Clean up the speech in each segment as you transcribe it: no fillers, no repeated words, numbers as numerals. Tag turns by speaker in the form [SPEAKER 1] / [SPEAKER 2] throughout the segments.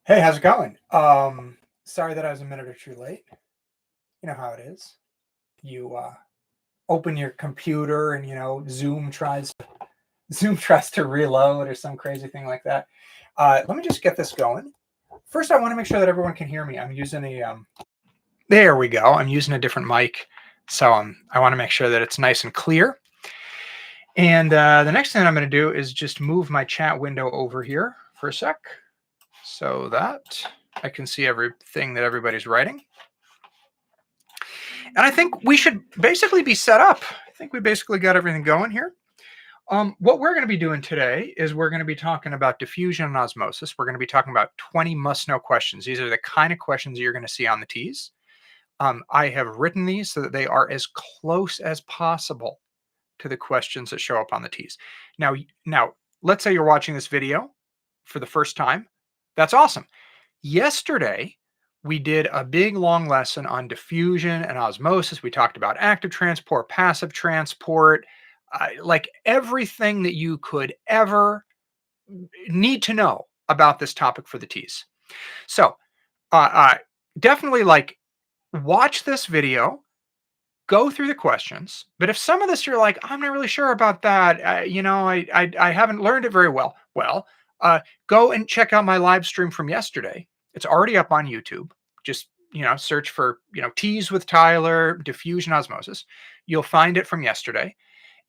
[SPEAKER 1] Hey, how's it going? Sorry that I was a minute or two late. You know how it is. You open your computer and Zoom tries to reload or some crazy thing like that. Let me just get this going. First, I want to make sure that everyone can hear me. I'm using a there we go. I'm using a different mic, so I want to make sure that it's nice and clear. And the next thing I'm going to do is just move my chat window over here for a sec, so that I can see everything that everybody's writing. And I think we should basically be set up. I think we basically got everything going here. What we're going to be doing today is we're going to be talking about diffusion and osmosis. We're going to be talking about 20 must-know questions. These are the kind of questions that you're going to see on the TEAS. I have written these so that they are as close as possible to the questions that show up on the TEAS. Now, let's say you're watching this video for the first time. That's awesome. Yesterday, we did a big long lesson on diffusion and osmosis. We talked about active transport, passive transport, like everything that you could ever need to know about this topic for the TEAS. So definitely like watch this video, go through the questions. But if some of this you're like, I'm not really sure about that, I haven't learned it very well. Well, go and check out my live stream from yesterday. It's already up on YouTube. Just search for TEAS with Tyler, diffusion osmosis. You'll find it from yesterday,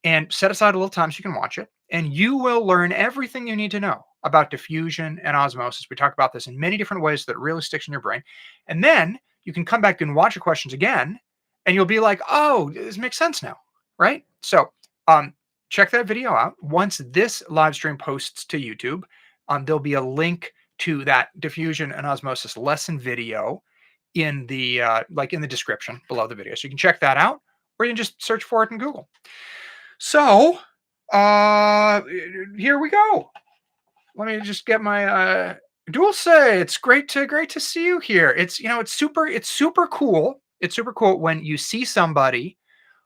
[SPEAKER 1] and set aside a little time so you can watch it. And you will learn everything you need to know about diffusion and osmosis. We talk about this in many different ways so that it really sticks in your brain. And then you can come back and watch the questions again, and you'll be like, oh, this makes sense now, right? So check that video out. Once this live stream posts to YouTube, there'll be a link to that diffusion and osmosis lesson video in the in the description below the video. So you can check that out, or you can just search for it in Google. So here we go. Let me just get my Dulce. It's great to see you here. It's super cool. It's super cool when you see somebody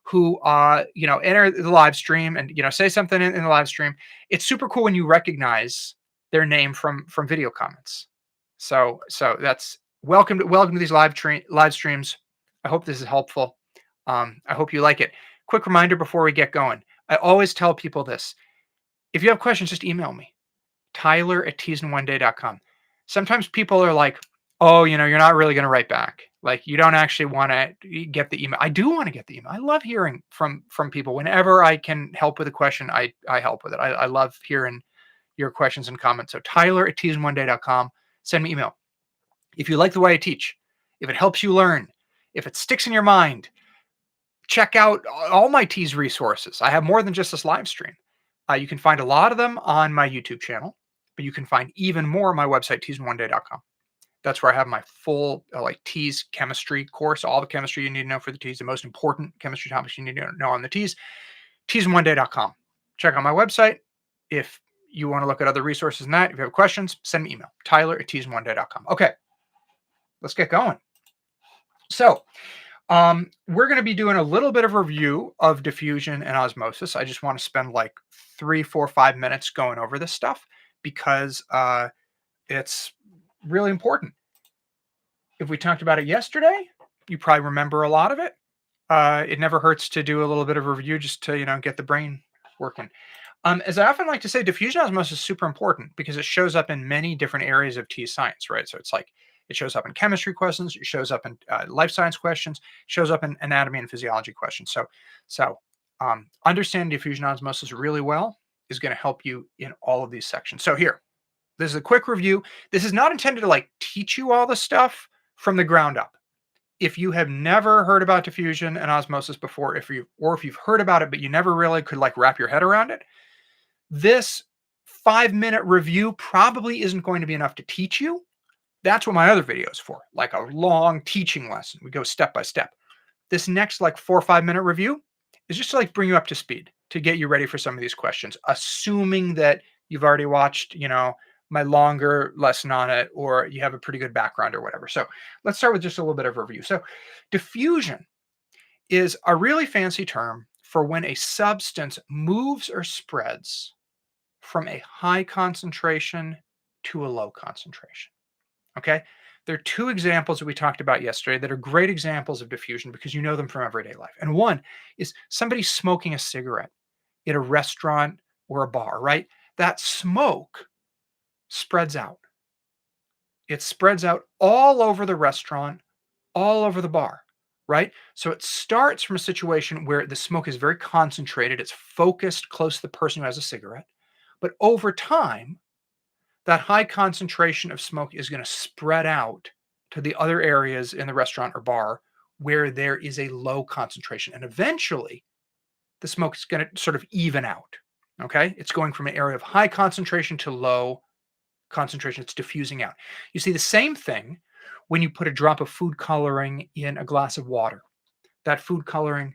[SPEAKER 1] who enter the live stream and say something in the live stream. It's super cool when you recognize their name from video comments. So that's welcome to these live streams. I hope this is helpful. I hope you like it. Quick reminder before we get going. I always tell people this. If you have questions, just email me. Tyler@teasingoneday.com. Sometimes people are like, oh, you're not really going to write back. Like, you don't actually want to get the email. I do want to get the email. I love hearing from people. Whenever I can help with a question, I help with it. I love hearing your questions and comments. So Tyler@teasingoneday.com. Send me email. If you like the way I teach, if it helps you learn, if it sticks in your mind, check out all my TEAS resources. I have more than just this live stream. You can find a lot of them on my YouTube channel, but you can find even more on my website, teasingoneday.com. That's where I have my full TEAS chemistry course, all the chemistry you need to know for the TEAS, the most important chemistry topics you need to know on the TEAS, teasingoneday.com. Check out my website. If you want to look at other resources than that, if you have questions, send me email, Tyler@teasingoneday.com. Okay, let's get going. So, we're going to be doing a little bit of review of diffusion and osmosis. I just want to spend like 3, 4, 5 minutes going over this stuff because it's really important. If we talked about it yesterday, you probably remember a lot of it. It never hurts to do a little bit of a review just to, get the brain working. As I often like to say, diffusion osmosis is super important because it shows up in many different areas of TEAS science, right? So it's like it shows up in chemistry questions, it shows up in life science questions, shows up in anatomy and physiology questions. So understanding diffusion osmosis really well is going to help you in all of these sections. So here, this is a quick review. This is not intended to teach you all the stuff from the ground up. If you have never heard about diffusion and osmosis before, if you've heard about it but you never really could wrap your head around it, this 5-minute review probably isn't going to be enough to teach you. That's what my other video is for, like a long teaching lesson. We go step by step. This next 4 or 5-minute review is just to bring you up to speed, to get you ready for some of these questions, assuming that you've already watched, my longer lesson on it, or you have a pretty good background or whatever. So let's start with just a little bit of a review. So diffusion is a really fancy term for when a substance moves or spreads from a high concentration to a low concentration. Okay. There are two examples that we talked about yesterday that are great examples of diffusion because you know them from everyday life. And one is somebody smoking a cigarette in a restaurant or a bar, right? That smoke spreads out. It spreads out all over the restaurant, all over the bar, right? So it starts from a situation where the smoke is very concentrated, it's focused close to the person who has a cigarette. But over time, that high concentration of smoke is going to spread out to the other areas in the restaurant or bar where there is a low concentration. And eventually, the smoke is going to sort of even out. Okay. It's going from an area of high concentration to low concentration. It's diffusing out. You see the same thing when you put a drop of food coloring in a glass of water. That food coloring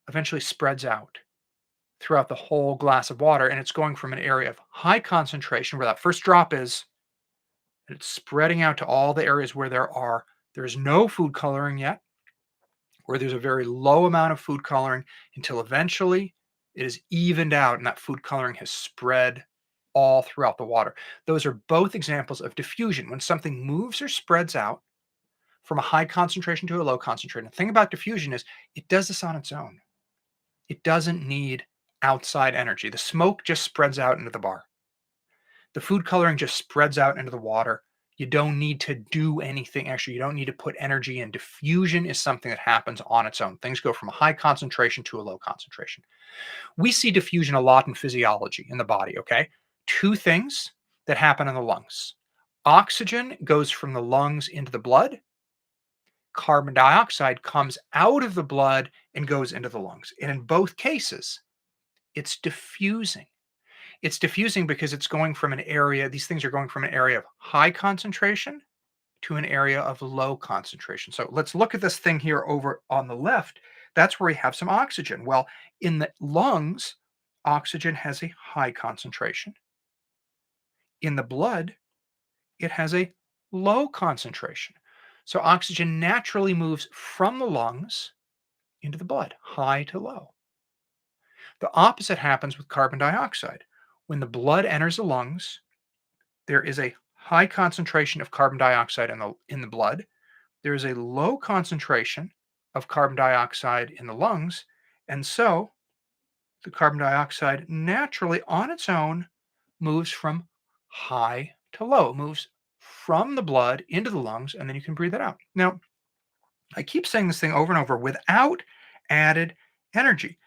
[SPEAKER 1] eventually spreads out throughout the whole glass of water. And it's going from an area of high concentration where that first drop is, and it's spreading out to all the areas where there's no food coloring yet, where there's a very low amount of food coloring until eventually it is evened out and that food coloring has spread all throughout the water. Those are both examples of diffusion when something moves or spreads out from a high concentration to a low concentration. The thing about diffusion is it does this on its own. It doesn't need outside energy. The smoke just spreads out into the bar. The food coloring just spreads out into the water. You don't need to do anything extra. You don't need to put energy in. Diffusion is something that happens on its own. Things go from a high concentration to a low concentration. We see diffusion a lot in physiology in the body, okay? Two things that happen in the lungs. Oxygen goes from the lungs into the blood. Carbon dioxide comes out of the blood and goes into the lungs. And in both cases, it's diffusing. It's diffusing because it's going from an area, these things are going from an area of high concentration to an area of low concentration. So let's look at this thing here over on the left. That's where we have some oxygen. Well, in the lungs, oxygen has a high concentration. In the blood, it has a low concentration. So oxygen naturally moves from the lungs into the blood, high to low. The opposite happens with carbon dioxide. When the blood enters the lungs, there is a high concentration of carbon dioxide in the blood. There is a low concentration of carbon dioxide in the lungs. And so the carbon dioxide naturally on its own moves from high to low. It moves from the blood into the lungs, and then you can breathe it out. Now, I keep saying this thing over and over without added energy.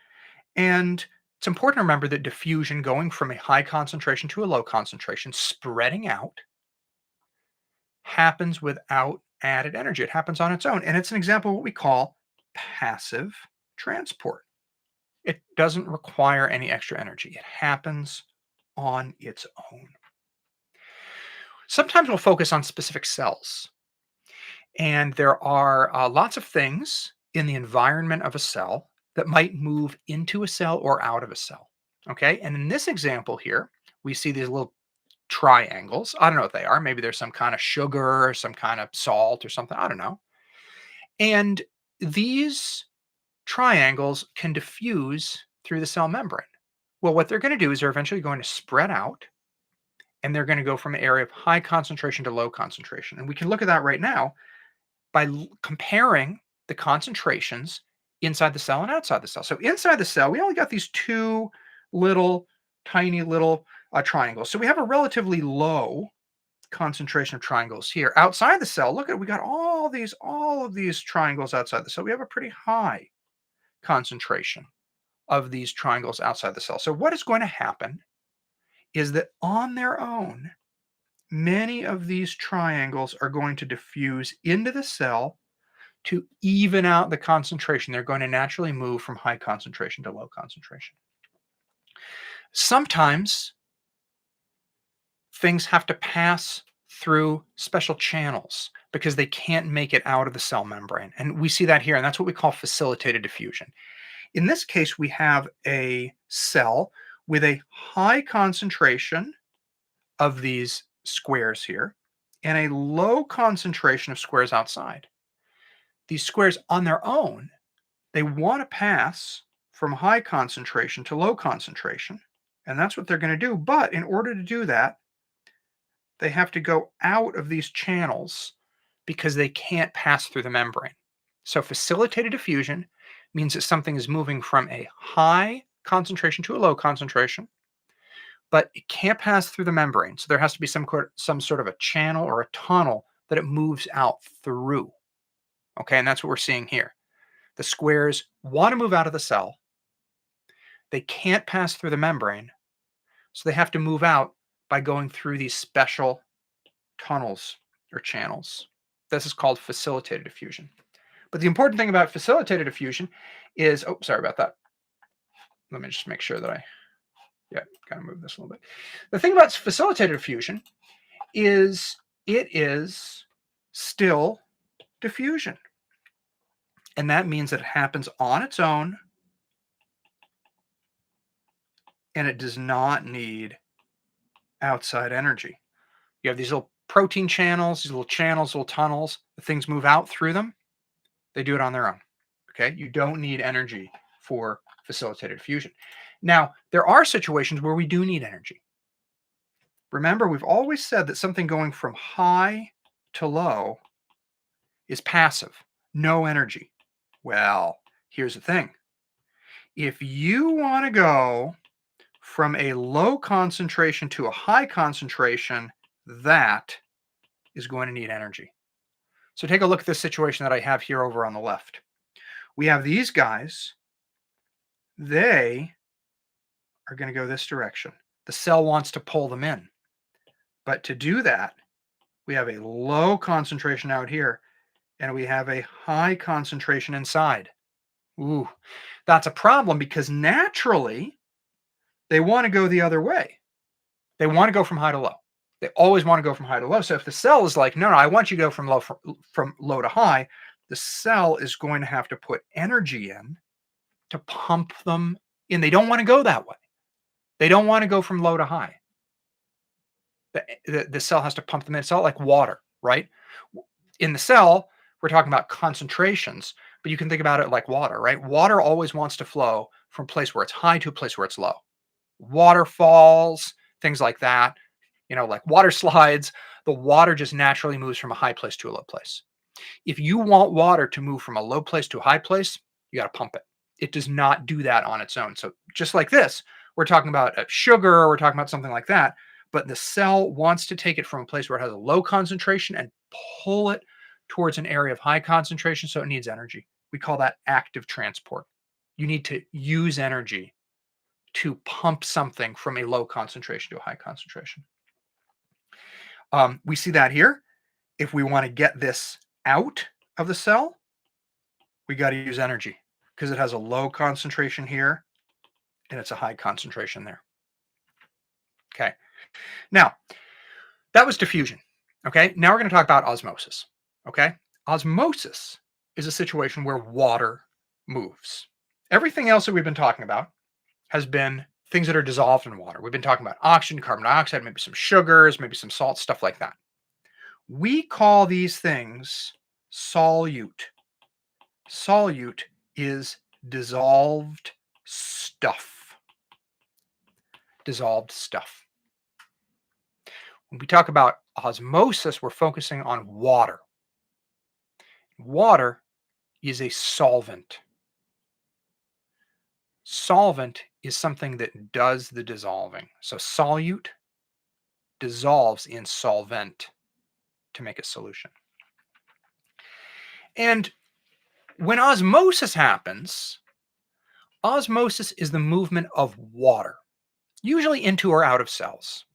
[SPEAKER 1] And it's important to remember that diffusion, going from a high concentration to a low concentration, spreading out, happens without added energy. It happens on its own. And it's an example of what we call passive transport. It doesn't require any extra energy, it happens on its own. Sometimes we'll focus on specific cells. And there are lots of things in the environment of a cell that might move into a cell or out of a cell. Okay. And in this example here, we see these little triangles. I don't know what they are. Maybe there's some kind of sugar or some kind of salt or something. I don't know. And these triangles can diffuse through the cell membrane. Well, what they're going to do is they're eventually going to spread out and they're going to go from an area of high concentration to low concentration. And we can look at that right now by comparing the concentrations inside the cell and outside the cell. So inside the cell, we only got these two little tiny little triangles. So we have a relatively low concentration of triangles here. Outside the cell, look at, we got all of these triangles outside the cell. We have a pretty high concentration of these triangles outside the cell. So what is going to happen is that on their own, many of these triangles are going to diffuse into the cell to even out the concentration. They're going to naturally move from high concentration to low concentration. Sometimes things have to pass through special channels because they can't make it out of the cell membrane. And we see that here, and that's what we call facilitated diffusion. In this case, we have a cell with a high concentration of these squares here and a low concentration of squares outside. These squares on their own, they want to pass from high concentration to low concentration. And that's what they're going to do. But in order to do that, they have to go out of these channels because they can't pass through the membrane. So facilitated diffusion means that something is moving from a high concentration to a low concentration, but it can't pass through the membrane. So there has to be some sort of a channel or a tunnel that it moves out through. Okay, and that's what we're seeing here. The squares want to move out of the cell. They can't pass through the membrane, so they have to move out by going through these special tunnels or channels. This is called facilitated diffusion. But the important thing about facilitated diffusion is, oh, sorry about that. Let me just make sure that gotta move this a little bit. The thing about facilitated diffusion is it is still diffusion. And that means that it happens on its own and it does not need outside energy. You have these little protein channels, these little channels, little tunnels, the things move out through them. They do it on their own. Okay, you don't need energy for facilitated diffusion. Now, there are situations where we do need energy. Remember, we've always said that something going from high to low is passive, no energy. Well, here's the thing. If you want to go from a low concentration to a high concentration, that is going to need energy. So take a look at this situation that I have here over on the left. We have these guys. They are going to go this direction. The cell wants to pull them in. But to do that, we have a low concentration out here, and we have a high concentration inside. Ooh, that's a problem because naturally, they want to go the other way. They want to go from high to low. They always want to go from high to low. So if the cell is like, no, I want you to go from low to high, the cell is going to have to put energy in to pump them in. They don't want to go that way. They don't want to go from low to high. The cell has to pump them in. It's not like water, right? In the cell, we're talking about concentrations, but you can think about it like water, right? Water always wants to flow from a place where it's high to a place where it's low. Waterfalls, things like that, like water slides, the water just naturally moves from a high place to a low place. If you want water to move from a low place to a high place, you got to pump it. It does not do that on its own. So just like this, we're talking about sugar, we're talking about something like that, but the cell wants to take it from a place where it has a low concentration and pull it towards an area of high concentration, so it needs energy. We call that active transport. You need to use energy to pump something from a low concentration to a high concentration. We see that here. If we want to get this out of the cell, we got to use energy because it has a low concentration here and it's a high concentration there. Okay. Now, that was diffusion. Okay. Now we're going to talk about osmosis. Okay. Osmosis is a situation where water moves. Everything else that we've been talking about has been things that are dissolved in water. We've been talking about oxygen, carbon dioxide, maybe some sugars, maybe some salts, stuff like that. We call these things solute. Solute is dissolved stuff. Dissolved stuff. When we talk about osmosis, we're focusing on water. Water is a solvent. Solvent is something that does the dissolving. So solute dissolves in solvent to make a solution. And when osmosis happens, osmosis is the movement of water, usually into or out of cells.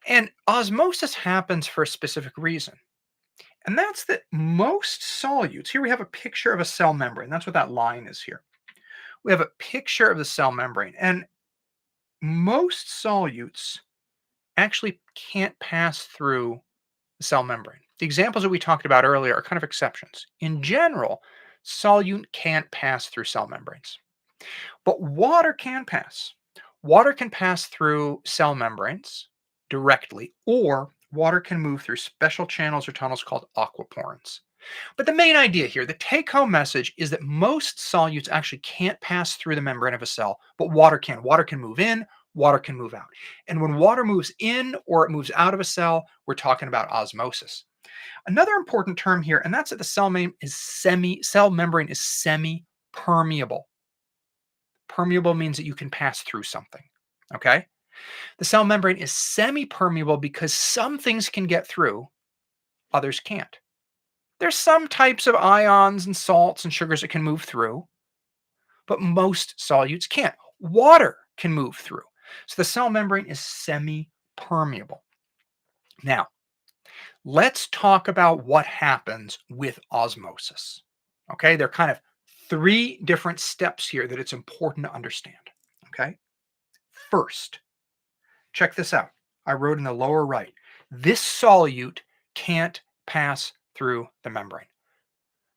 [SPEAKER 1] And osmosis happens for a specific reason. And that's that most solutes, here we have a picture of a cell membrane. That's what that line is here. We have a picture of the cell membrane. And most solutes actually can't pass through the cell membrane. The examples that we talked about earlier are kind of exceptions. In general, solute can't pass through cell membranes. But water can pass. Water can pass through cell membranes directly, or water can move through special channels or tunnels called aquaporins. But the main idea here, the take-home message, is that most solutes actually can't pass through the membrane of a cell, but water can. Water can move in, water can move out. And when water moves in or it moves out of a cell, we're talking about osmosis. Another important term here, and that's that the cell membrane is semi-permeable. Permeable means that you can pass through something. Okay? The cell membrane is semi-permeable because some things can get through, others can't. There's some types of ions and salts and sugars that can move through, but most solutes can't. Water can move through. So the cell membrane is semi-permeable. Now, let's talk about what happens with osmosis. Okay, there are kind of three different steps here that it's important to understand. Okay, first, check this out. I wrote in the lower right, this solute can't pass through the membrane.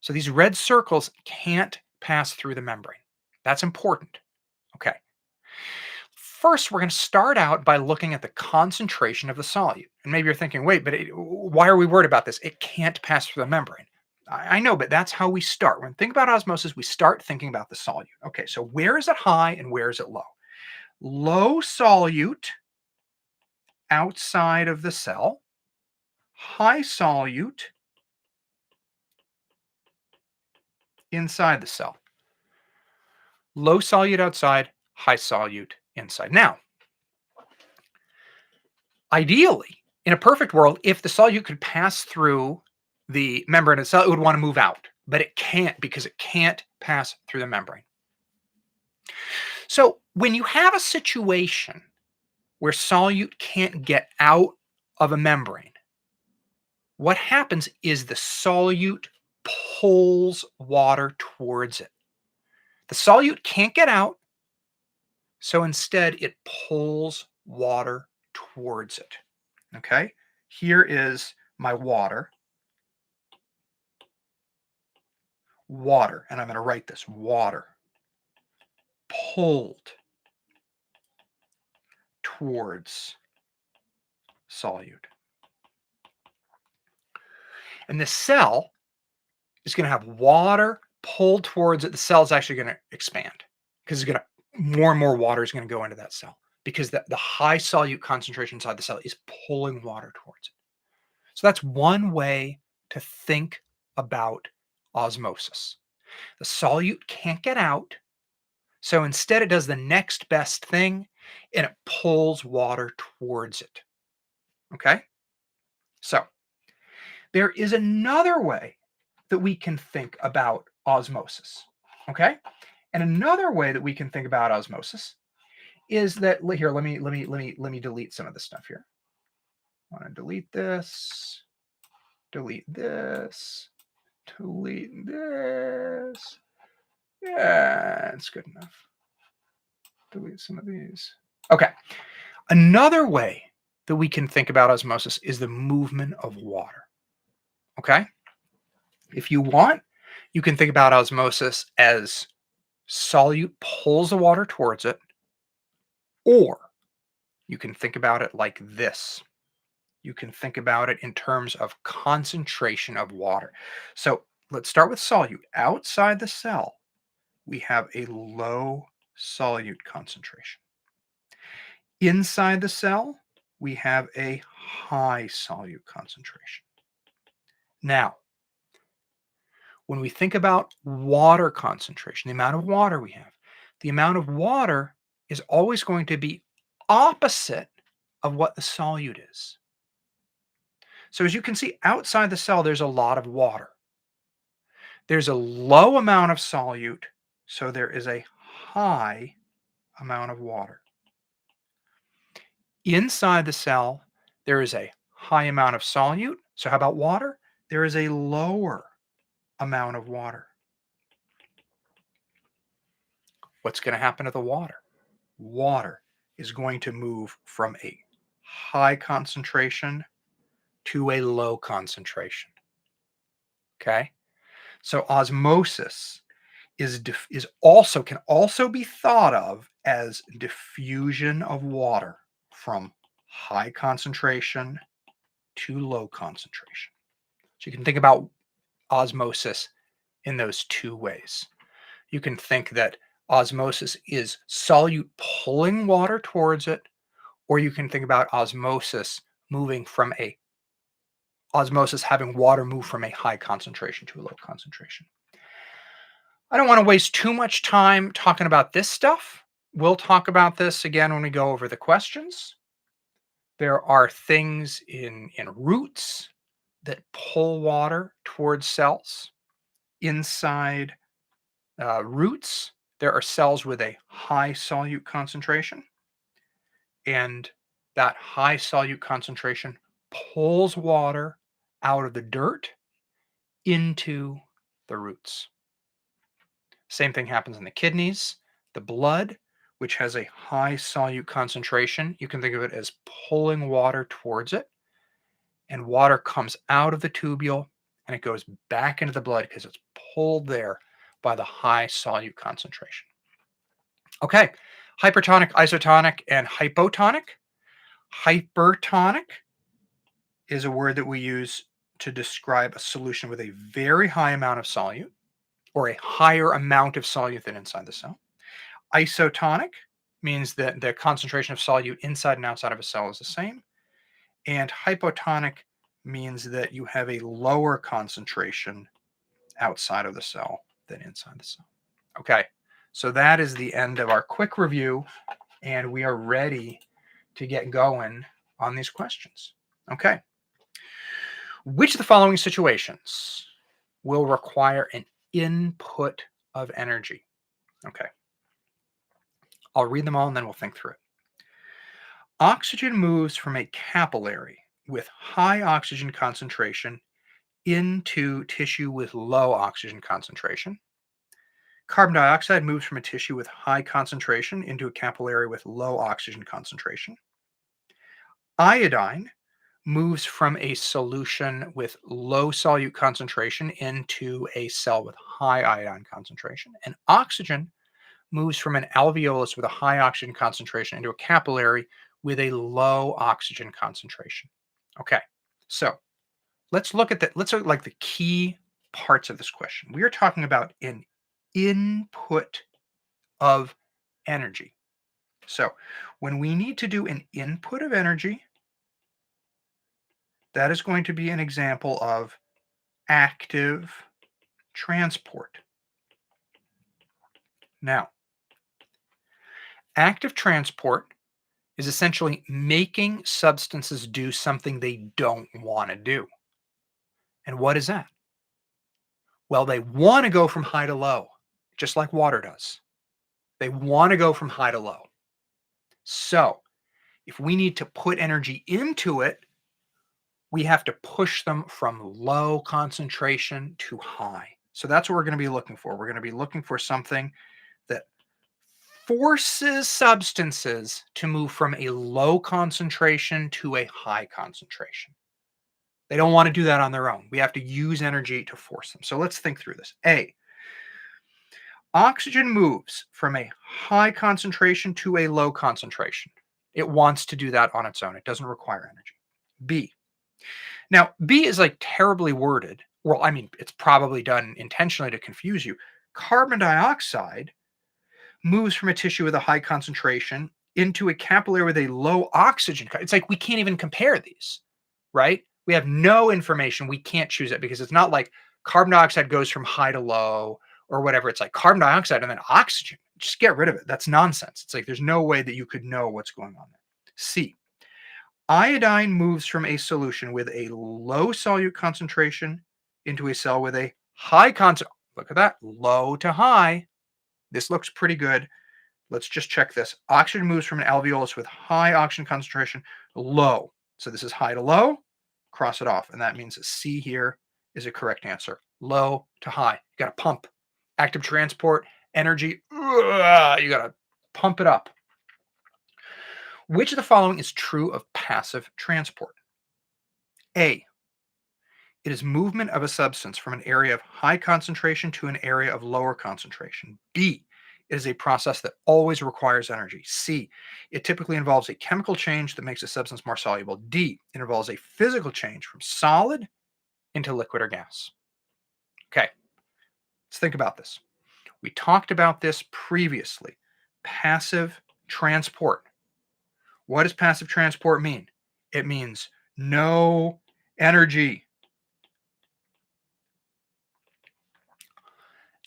[SPEAKER 1] So these red circles can't pass through the membrane. That's important. Okay. First, we're going to start out by looking at the concentration of the solute. And maybe you're thinking, wait, but why are we worried about this? It can't pass through the membrane. I know, but that's how we start. When we think about osmosis, we start thinking about the solute. Okay, so where is it high and where is it low? Low solute outside of the cell, high solute inside the cell. Low solute outside, high solute inside. Now, ideally, in a perfect world, if the solute could pass through the membrane itself, it would want to move out, but it can't because it can't pass through the membrane. So when you have a situation where solute can't get out of a membrane, what happens is the solute pulls water towards it. The solute can't get out, so instead it pulls water towards it. Okay, here is my water, and I'm going to write this water pulled towards solute. And the cell is going to have water pulled towards it. The cell is actually going to expand because it's going to more and more water is going to go into that cell because the high solute concentration inside the cell is pulling water towards it. So that's one way to think about osmosis. The solute can't get out, so instead it does the next best thing and it pulls water towards it. Okay? So there is another way that we can think about osmosis. Okay? And another way that we can think about osmosis is that here, let me delete some of this stuff here. I want to delete this, delete this, delete this. Yeah, it's good enough. Delete some of these. Okay. Another way that we can think about osmosis is the movement of water. Okay? If you want, you can think about osmosis as solute pulls the water towards it, or you can think about it like this. You can think about it in terms of concentration of water. So let's start with solute. Outside the cell, we have a low solute concentration. Inside the cell, we have a high solute concentration. Now, when we think about water concentration, the amount of water we have, the amount of water is always going to be opposite of what the solute is. So as you can see, outside the cell, there's a lot of water. There's a low amount of solute, so there is a high amount of water. Inside the cell, there is a high amount of solute. So how about water? There is a lower amount of water. What's going to happen to the water? Water is going to move from a high concentration to a low concentration. Okay? So osmosis can also be thought of as diffusion of water from high concentration to low concentration. So you can think about osmosis in those two ways. You can think that Osmosis is solute pulling water towards it, or you can think about osmosis having water move from a high concentration to a low concentration. I don't want to waste too much time talking about this stuff. We'll talk about this again when we go over the questions. There are things in roots that pull water towards cells. Inside roots, there are cells with a high solute concentration, and that high solute concentration pulls water out of the dirt into the roots. Same thing happens in the kidneys, the blood, which has a high solute concentration. You can think of it as pulling water towards it, and water comes out of the tubule and it goes back into the blood because it's pulled there by the high solute concentration. Okay, hypertonic, isotonic, and hypotonic. Hypertonic is a word that we use to describe a solution with a very high amount of solute, or a higher amount of solute than inside the cell. Isotonic means that the concentration of solute inside and outside of a cell is the same. And hypotonic means that you have a lower concentration outside of the cell than inside the cell. Okay, so that is the end of our quick review, and we are ready to get going on these questions. Okay. Which of the following situations will require an input of energy? Okay. I'll read them all and then we'll think through it. Oxygen moves from a capillary with high oxygen concentration into tissue with low oxygen concentration. Carbon dioxide moves from a tissue with high concentration into a capillary with low oxygen concentration. Iodine moves from a solution with low solute concentration into a cell with high iodine concentration. And oxygen moves from an alveolus with a high oxygen concentration into a capillary with a low oxygen concentration. Okay, so let's look at like the key parts of this question. We are talking about an input of energy. So when we need to do an input of energy, that is going to be an example of active transport. Now, active transport is essentially making substances do something they don't want to do. And what is that? Well, they want to go from high to low, just like water does. They want to go from high to low. So, if we need to put energy into it, we have to push them from low concentration to high. So that's what we're going to be looking for. We're going to be looking for something that forces substances to move from a low concentration to a high concentration. They don't want to do that on their own. We have to use energy to force them. So let's think through this. A, oxygen moves from a high concentration to a low concentration. It wants to do that on its own. It doesn't require energy. B. Now, B is like terribly worded. Well, I mean, it's probably done intentionally to confuse you. Carbon dioxide moves from a tissue with a high concentration into a capillary with a low oxygen. It's like we can't even compare these, right? We have no information. We can't choose it because it's not like carbon dioxide goes from high to low or whatever. It's like carbon dioxide and then oxygen. Just get rid of it. That's nonsense. It's like there's no way that you could know what's going on there. C. Iodine moves from a solution with a low solute concentration into a cell with a high concentration. Look at that, low to high. This looks pretty good. Let's just check this. Oxygen moves from an alveolus with high oxygen concentration, low. So this is high to low. Cross it off. And that means that C here is a correct answer. Low to high. You got to pump. Active transport, energy. You got to pump it up. Which of the following is true of passive transport? A. It is movement of a substance from an area of high concentration to an area of lower concentration. B. It is a process that always requires energy. C. It typically involves a chemical change that makes a substance more soluble. D. It involves a physical change from solid into liquid or gas. Okay, let's think about this. We talked about this previously. Passive transport. What does passive transport mean? It means no energy.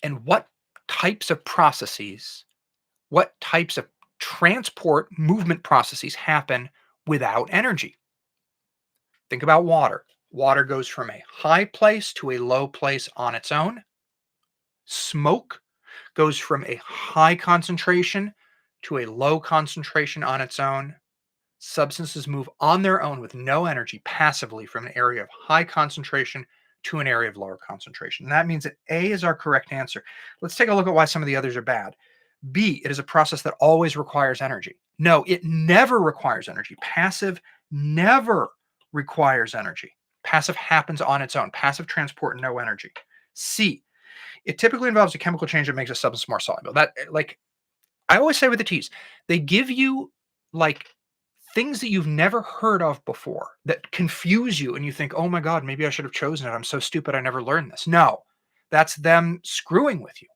[SPEAKER 1] And what types of processes, what types of transport movement processes happen without energy? Think about water. Water goes from a high place to a low place on its own. Smoke goes from a high concentration to a low concentration on its own. Substances move on their own with no energy passively from an area of high concentration to an area of lower concentration. And that means that A is our correct answer. Let's take a look at why some of the others are bad. B, it is a process that always requires energy. No, it never requires energy. Passive never requires energy. Passive happens on its own. Passive transport, no energy. C, it typically involves a chemical change that makes a substance more soluble. That, like I always say with the T's, they give you like things that you've never heard of before that confuse you and you think, oh my God, maybe I should have chosen it. I'm so stupid. I never learned this. No, that's them screwing with you.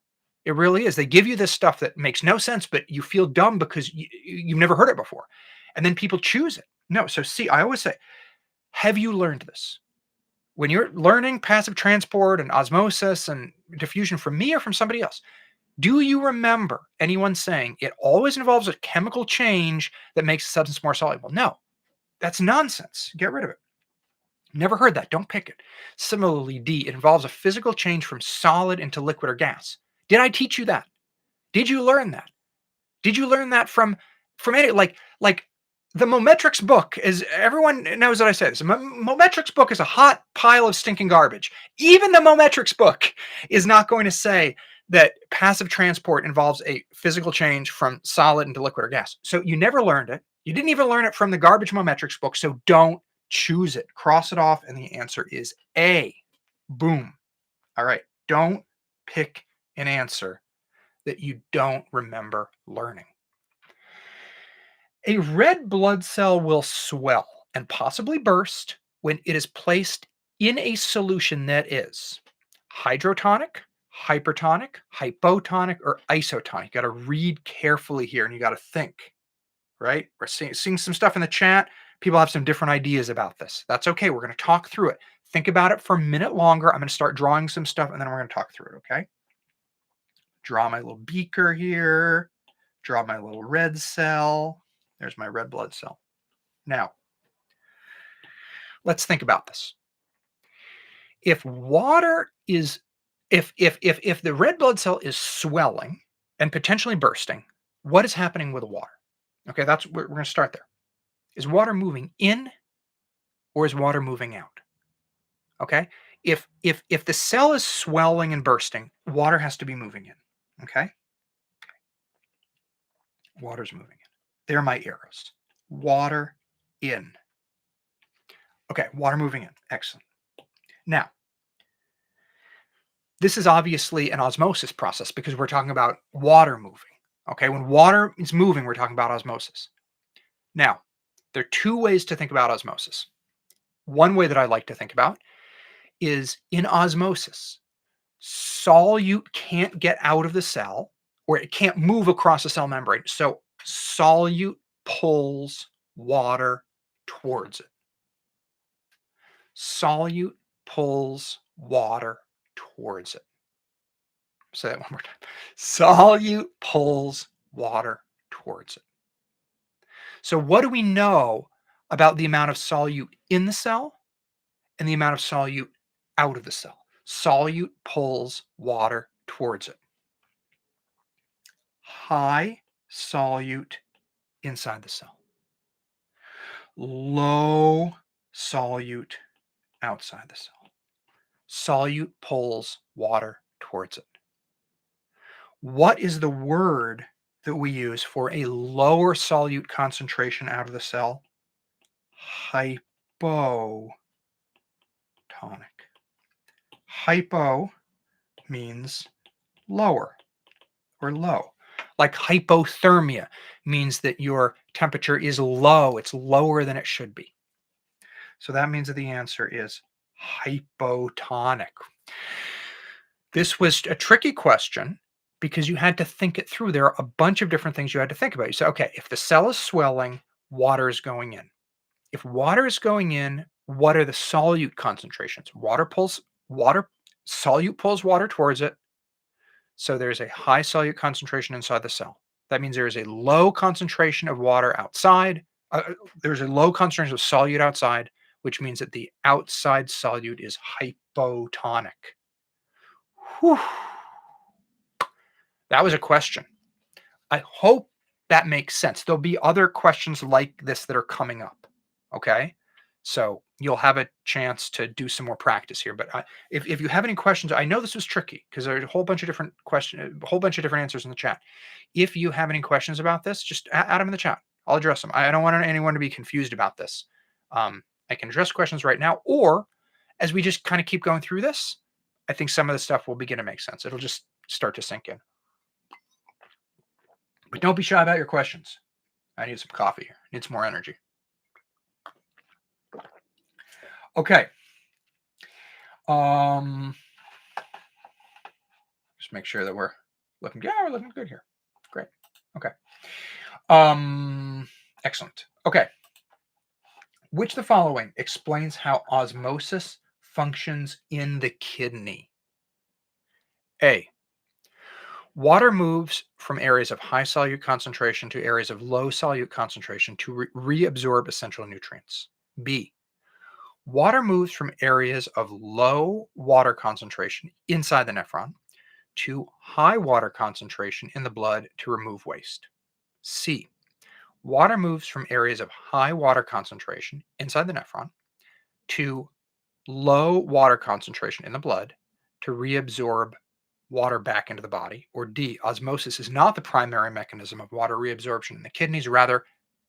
[SPEAKER 1] It really is. They give you this stuff that makes no sense, but you feel dumb because you've never heard it before. And then people choose it. No. So see, I always say, have you learned this? When you're learning passive transport and osmosis and diffusion from me or from somebody else, do you remember anyone saying it always involves a chemical change that makes a substance more soluble? No, that's nonsense. Get rid of it. Never heard that. Don't pick it. Similarly, D, it involves a physical change from solid into liquid or gas. Did I teach you that? Did you learn that? Did you learn that from any like the Mometrics book? Is everyone knows that I say this? Mometrics book is a hot pile of stinking garbage. Even the Mometrics book is not going to say that passive transport involves a physical change from solid into liquid or gas. So you never learned it. You didn't even learn it from the garbage Mometrics book. So don't choose it. Cross it off. And the answer is A. Boom. All right. Don't pick an answer that you don't remember learning. A red blood cell will swell and possibly burst when it is placed in a solution that is hydrotonic, hypertonic, hypotonic, or isotonic. You got to read carefully here and you got to think, right? We're seeing some stuff in the chat. People have some different ideas about this. That's okay. We're going to talk through it. Think about it for a minute longer. I'm going to start drawing some stuff and then we're going to talk through it, okay? Draw my little beaker here. Draw my little red cell. There's my red blood cell. Now, let's think about this. If water is, if the red blood cell is swelling and potentially bursting, what is happening with the water? Okay, that's we're going to start there. Is water moving in or is water moving out? Okay, if the cell is swelling and bursting, water has to be moving in. Okay, water's moving in. There are my arrows. Water in. Okay, water moving in. Excellent. Now, this is obviously an osmosis process because we're talking about water moving. Okay, when water is moving, we're talking about osmosis. Now, there are two ways to think about osmosis. One way that I like to think about is in osmosis, solute can't get out of the cell or it can't move across the cell membrane. So solute pulls water towards it. Solute pulls water towards it. Say that one more time. Solute pulls water towards it. So what do we know about the amount of solute in the cell and the amount of solute out of the cell? Solute pulls water towards it. High solute inside the cell. Low solute outside the cell. Solute pulls water towards it. What is the word that we use for a lower solute concentration out of the cell? Hypotonic. Hypo means lower or low. Like hypothermia means that your temperature is low. It's lower than it should be. So that means that the answer is hypotonic. This was a tricky question because you had to think it through. There are a bunch of different things you had to think about. You say, okay, if the cell is swelling, water is going in. If water is going in, what are the solute concentrations? Water, solute pulls water towards it. So there's a high solute concentration inside the cell. That means there is a low concentration of water outside. There's a low concentration of solute outside, which means that the outside solute is hypotonic. Whew. That was a question. I hope that makes sense. There'll be other questions like this that are coming up. Okay. So you'll have a chance to do some more practice here. But if you have any questions, I know this was tricky because there's a whole bunch of different questions, a whole bunch of different answers in the chat. If you have any questions about this, just add them in the chat. I'll address them. I don't want anyone to be confused about this. I can address questions right now, or as we just kind of keep going through this, I think some of the stuff will begin to make sense. It'll just start to sink in. But don't be shy about your questions. I need some coffee here. Need some more energy. Okay. Just make sure that we're looking. Yeah, we're looking good here. Great. Okay. Excellent. Okay. Which of the following explains how osmosis functions in the kidney? A. Water moves from areas of high solute concentration to areas of low solute concentration to reabsorb essential nutrients. B. Water moves from areas of low water concentration inside the nephron to high water concentration in the blood to remove waste. C. Water moves from areas of high water concentration inside the nephron to low water concentration in the blood to reabsorb water back into the body. Or D. Osmosis is not the primary mechanism of water reabsorption in the kidneys, rather,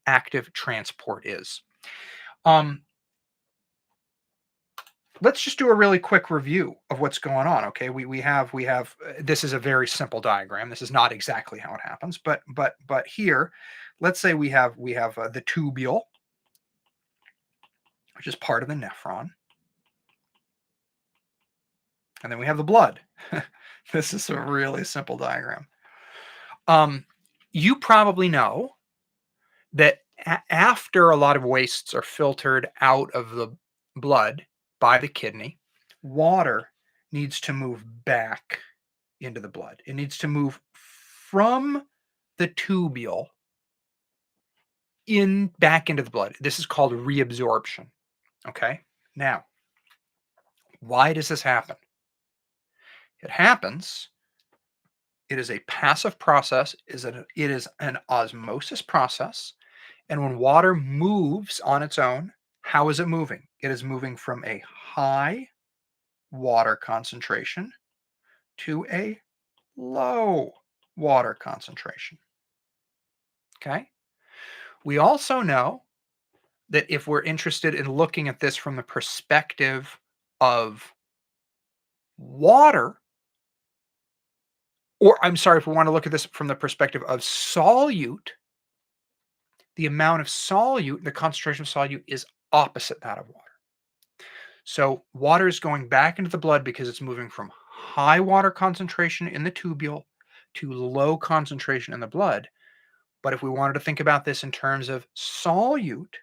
[SPEAKER 1] active transport is. Let's just do a really quick review of what's going on. Okay, we have this is a very simple diagram. This is not exactly how it happens, but here, let's say we have the tubule, which is part of the nephron, and then we have the blood. This is a really simple diagram. You probably know that after a lot of wastes are filtered out of the blood by the kidney, water needs to move back into the blood. It needs to move from the tubule back into the blood. This is called reabsorption. Okay. Now, why does this happen? It happens. It is a passive process. It is an osmosis process. And when water moves on its own, how is it moving? It is moving from a high water concentration to a low water concentration. Okay. We also know that if we're interested in looking at this from the perspective of water, or I'm sorry, if we want to look at this from the perspective of solute, the amount of solute, the concentration of solute is opposite that of water. So water is going back into the blood because it's moving from high water concentration in the tubule to low concentration in the blood. But if we wanted to think about this in terms of solute,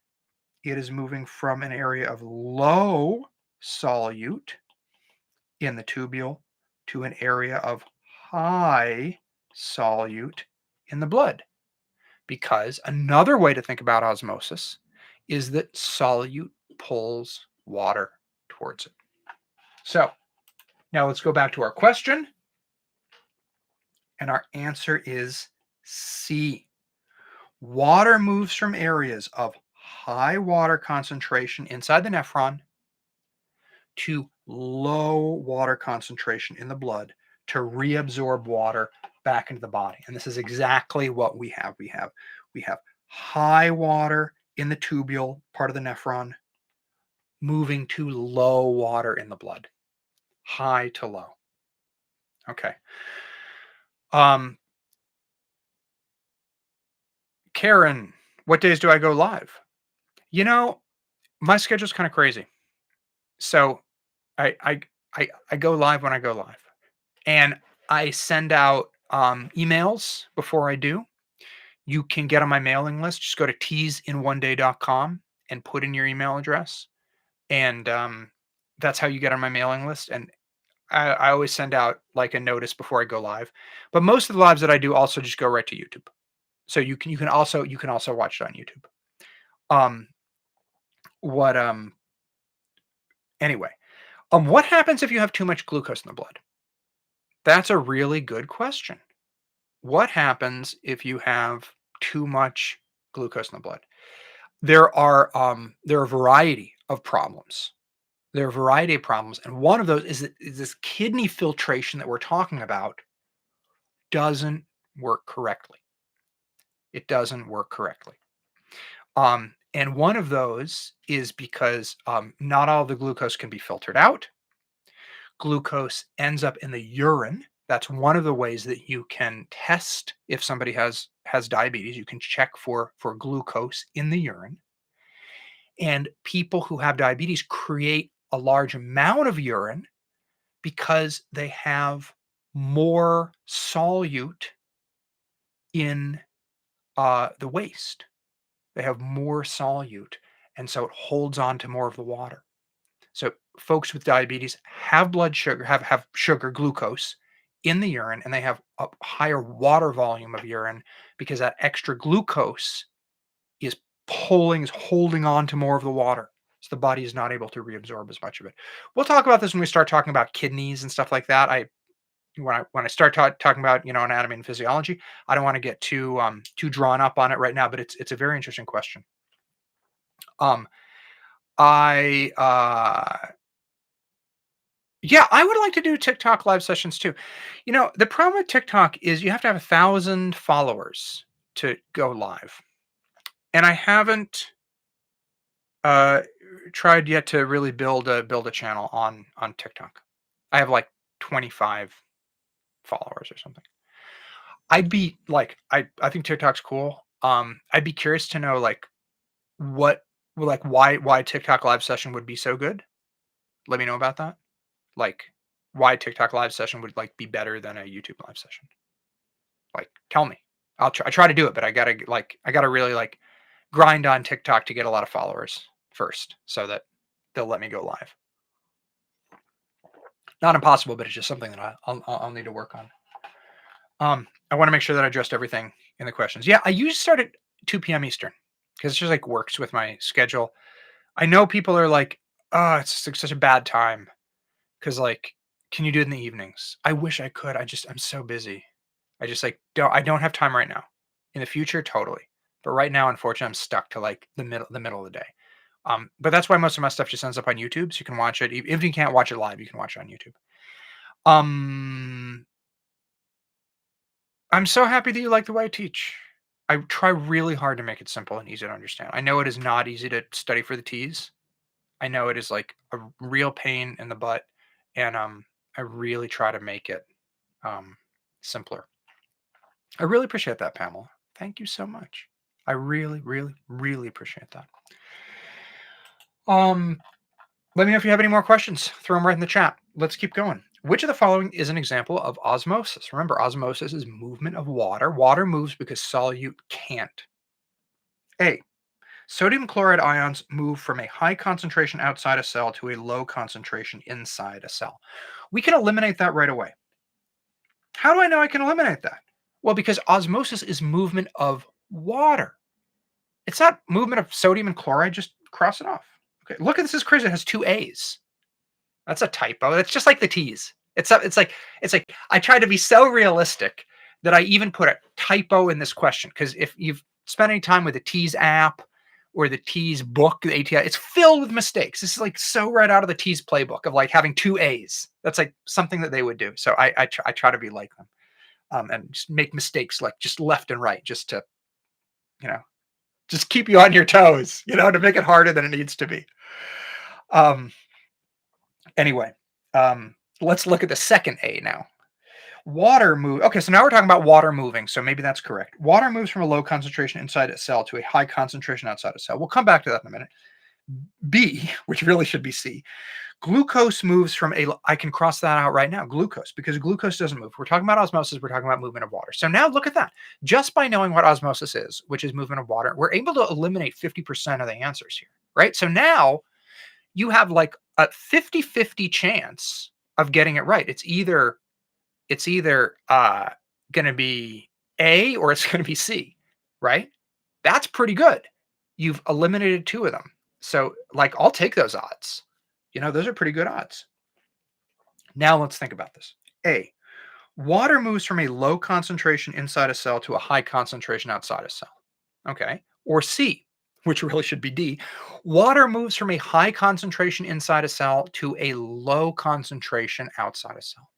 [SPEAKER 1] it is moving from an area of low solute in the tubule to an area of high solute in the blood. Because another way to think about osmosis is that solute pulls water towards it. So now let's go back to our question. And our answer is C. Water moves from areas of high water concentration inside the nephron to low water concentration in the blood to reabsorb water back into the body. And this is exactly what we have. We have high water in the tubule, part of the nephron, moving to low water in the blood. High to low. Okay. Karen, what days do I go live? You know, my schedule's kind of crazy. So I go live when I go live. And I send out emails before I do. You can get on my mailing list. Just go to teasinOneday.com and put in your email address, and that's how you get on my mailing list. And I always send out like a notice before I go live. But most of the lives that I do also just go right to YouTube. So you can also watch it on YouTube. Um, what anyway, what happens if you have too much glucose in the blood? That's a really good question. What happens if you have too much glucose in the blood? There are a variety of problems. There are a variety of problems, and one of those is this kidney filtration that we're talking about doesn't work correctly. It doesn't work correctly. And one of those is because not all the glucose can be filtered out. Glucose ends up in the urine. That's one of the ways that you can test if somebody has diabetes. You can check for glucose in the urine. And people who have diabetes create a large amount of urine because they have more solute in the waste. They have more solute, and so it holds on to more of the water. So folks with diabetes have blood sugar, have sugar, glucose in the urine, and they have a higher water volume of urine because that extra glucose is is holding on to more of the water. So the body is not able to reabsorb as much of it. We'll talk about this when we start talking about kidneys and stuff like that. When I start talking about anatomy and physiology, I don't want to get too drawn up on it right now, but it's a very interesting question. Um, I Yeah, I would like to do TikTok live sessions too. The problem with TikTok is you have to have 1,000 followers to go live, and I haven't uh, tried yet to really build a channel on TikTok. I have like 25 followers or something. I'd be like, I think TikTok's cool. I'd be curious to know what, why TikTok live session would be so good. Let me know about that. Like, why TikTok live session would be better than a YouTube live session. Like, tell me. I try to do it, but I gotta really grind on TikTok to get a lot of followers first, so that they'll let me go live. Not impossible, but it's just something that I'll need to work on. I want to make sure that I addressed everything in the questions. Yeah, I usually start at 2 p.m. Eastern because it just works with my schedule. I know people are like, "Oh, it's such a bad time," because can you do it in the evenings? I wish I could. I'm so busy. I just don't have time right now. In the future, totally. But right now, unfortunately, I'm stuck to the middle of the day. But that's why most of my stuff just ends up on YouTube, so you can watch it. If you can't watch it live, you can watch it on YouTube. Um, I'm so happy that you like the way I teach. I try really hard to make it simple and easy to understand. I know it is not easy to study for the T's. I know it is a real pain in the butt, and I really try to make it um, simpler. I really appreciate that, Pamela. Thank you so much. I really, really, really appreciate that. Um, Let me know if you have any more questions. Throw them right in the chat. Let's keep going. Which of the following is an example of osmosis? Remember, osmosis is movement of water. Water moves because solute can't. A. Sodium chloride ions move from a high concentration outside a cell to a low concentration inside a cell. We can eliminate that right away. How do I know I can eliminate that? Well, because osmosis is movement of water. It's not movement of sodium and chloride. Just cross it off. Okay, look at this. Is crazy. It has two A's. That's a typo. It's just like the T's. It's like I tried to be so realistic that I even put a typo in this question, because if you've spent any time with the T's app or the T's book, the ATI, it's filled with mistakes. This is so right out of the T's playbook of having two A's. That's something that they would do. So I try to be like them, and just make mistakes just left and right, just to you know just keep you on your toes, to make it harder than it needs to be. Um, Anyway, let's look at the second A now. Water move. Okay, so now we're talking about water moving. So maybe that's correct. Water moves from a low concentration inside a cell to a high concentration outside a cell. We'll come back to that in a minute. B, which really should be C. Glucose moves from a, I can cross that out right now, glucose, because glucose doesn't move. We're talking about osmosis, we're talking about movement of water. So now look at that. Just by knowing what osmosis is, which is movement of water, we're able to eliminate 50% of the answers here, right? So now you have like a 50-50 chance of getting it right. It's either going to be A or it's going to be C, right? That's pretty good. You've eliminated two of them. So like I'll take those odds. Those are pretty good odds. Now let's think about this. A, water moves from a low concentration inside a cell to a high concentration outside a cell. Okay. Or C, which really should be D, water moves from a high concentration inside a cell to a low concentration outside a cell.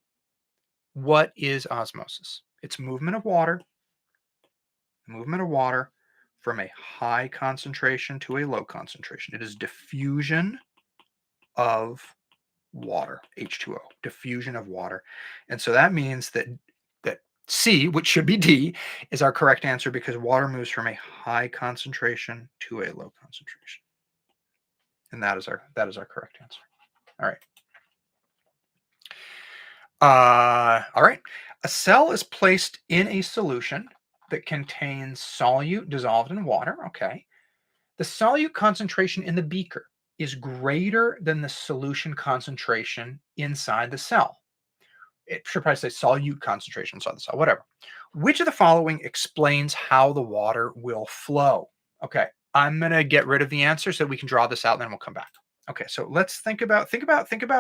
[SPEAKER 1] What is osmosis? It's movement of water from a high concentration to a low concentration. It is diffusion of water, H2O, diffusion of water. And so that means that C, which should be D, is our correct answer because water moves from a high concentration to a low concentration. And that is our correct answer. All right. All right. A cell is placed in a solution that contains solute dissolved in water. Okay. The solute concentration in the beaker is greater than the solution concentration inside the cell. It should probably say solute concentration inside the cell, whatever. Which of the following explains how the water will flow? Okay, I'm going to get rid of the answer so we can draw this out and then we'll come back. Okay, so let's think about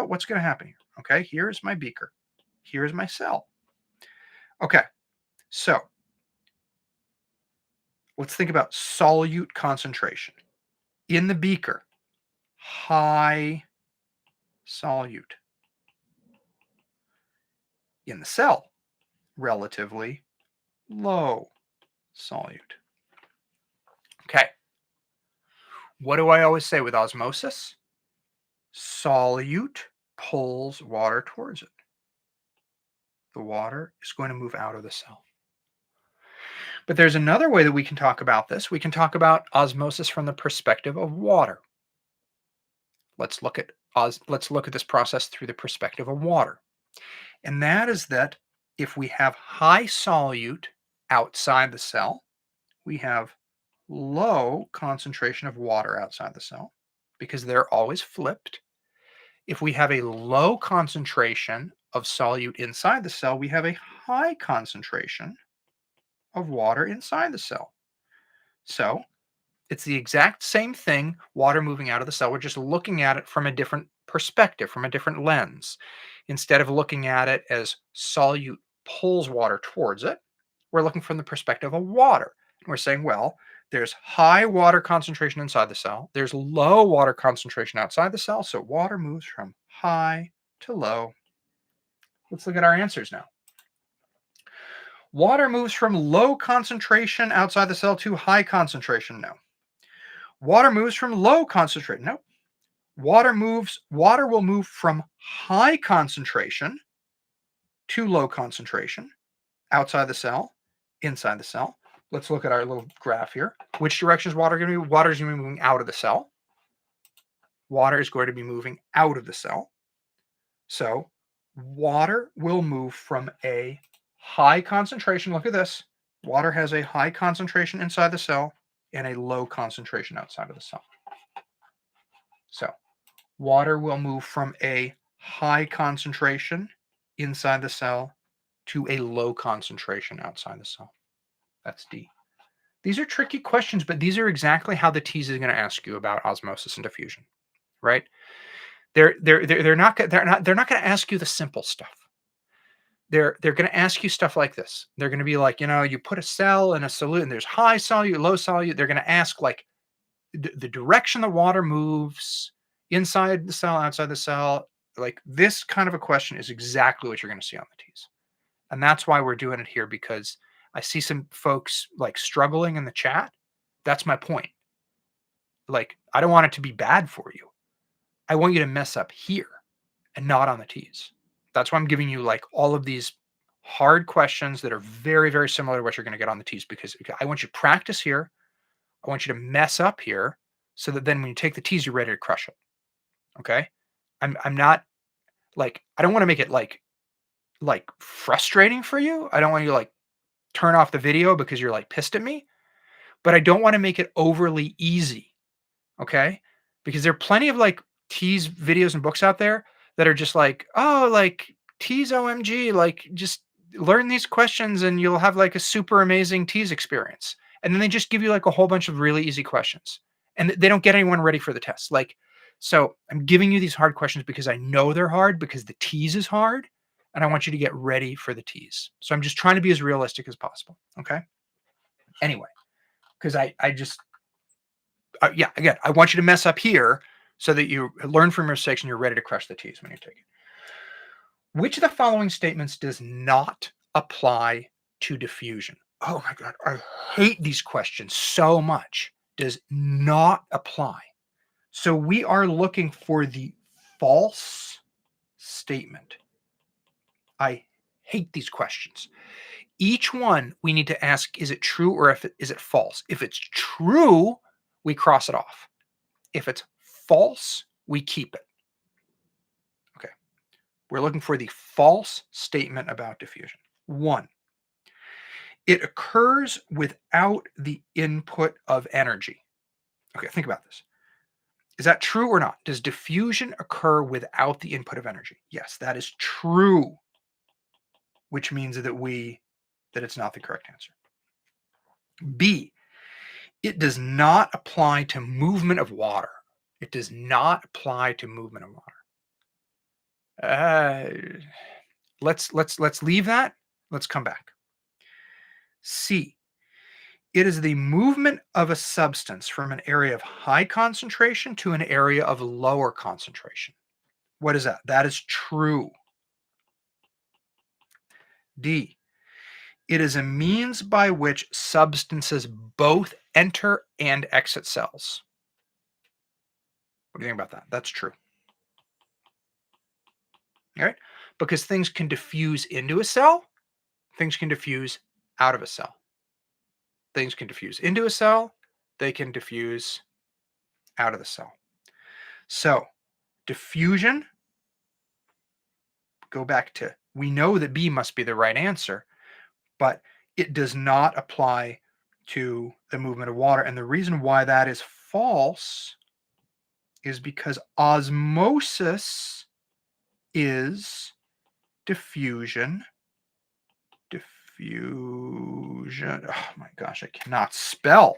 [SPEAKER 1] what's going to happen here. Okay, here's my beaker. Here's my cell. Okay, so let's think about solute concentration. In the beaker, high solute. In the cell, relatively low solute. Okay. What do I always say with osmosis? Solute pulls water towards it. The water is going to move out of the cell. But there's another way that we can talk about this. We can talk about osmosis from the perspective of water. Let's look at this process through the perspective of water. And that is that if we have high solute outside the cell, we have low concentration of water outside the cell because they're always flipped. If we have a low concentration of solute inside the cell, we have a high concentration of water inside the cell. So it's the exact same thing, water moving out of the cell. We're just looking at it from a different perspective, from a different lens. Instead of looking at it as solute pulls water towards it, we're looking from the perspective of water. We're saying, well, there's high water concentration inside the cell. There's low water concentration outside the cell. So water moves from high to low. Let's look at our answers now. Water moves from low concentration outside the cell to high concentration. No. Water moves from low concentration. No. Water will move from high concentration to low concentration outside the cell, inside the cell. Let's look at our little graph here. Which direction is water going to be? Water is going to be moving out of the cell. Water is going to be moving out of the cell. So water will move from a high concentration. Look at this. Water has a high concentration inside the cell and a low concentration outside of the cell. So water will move from a high concentration inside the cell to a low concentration outside the cell. That's D. These are tricky questions, but these are exactly how the TEAS is going to ask you about osmosis and diffusion, right? They're not going to ask you the simple stuff. They're going to ask you stuff like this. They're going to be like, you put a cell in a solute and there's high solute, low solute. They're going to ask like the direction the water moves inside the cell, outside the cell. Like this kind of a question is exactly what you're going to see on the TEAS. And that's why we're doing it here, because I see some folks like struggling in the chat. That's my point. Like, I don't want it to be bad for you. I want you to mess up here and not on the TEAS. That's why I'm giving you like all of these hard questions that are very, very similar to what you're going to get on the TEAS, because I want you to practice here. I want you to mess up here so that then when you take the TEAS, you're ready to crush it. Okay. I'm not like, I don't want to make it like frustrating for you. I don't want you to like turn off the video because you're like pissed at me, but I don't want to make it overly easy. Okay. Because there are plenty of like tease videos and books out there that are just like, oh, like tease OMG, like just learn these questions and you'll have like a super amazing tease experience. And then they just give you like a whole bunch of really easy questions and they don't get anyone ready for the test. Like, so I'm giving you these hard questions because I know they're hard because the tease is hard and I want you to get ready for the tease. So I'm just trying to be as realistic as possible. Okay. Anyway, because I just, yeah, again, I want you to mess up here so that you learn from your mistakes and you're ready to crush the teas when you take it. Which of the following statements does not apply to diffusion? Oh my God, I hate these questions so much. Does not apply. So we are looking for the false statement. I hate these questions. Each one we need to ask, is it true or is it false? If it's true, we cross it off. If it's false, we keep it. Okay. We're looking for the false statement about diffusion. 1, it occurs without the input of energy. Okay, think about this. Is that true or not? Does diffusion occur without the input of energy? Yes, that is true, which means that it's not the correct answer. B, it does not apply to movement of water. It does not apply to movement of water. Let's leave that. Let's come back. C, it is the movement of a substance from an area of high concentration to an area of lower concentration. What is that? That is true. D, it is a means by which substances both enter and exit cells. What do you think about that? That's true. All right? Because things can diffuse into a cell, things can diffuse out of a cell. Things can diffuse into a cell, they can diffuse out of the cell. So, diffusion, go back to, we know that B must be the right answer, but it does not apply to the movement of water. And the reason why that is false is because osmosis is diffusion. Diffusion. Oh my gosh, I cannot spell.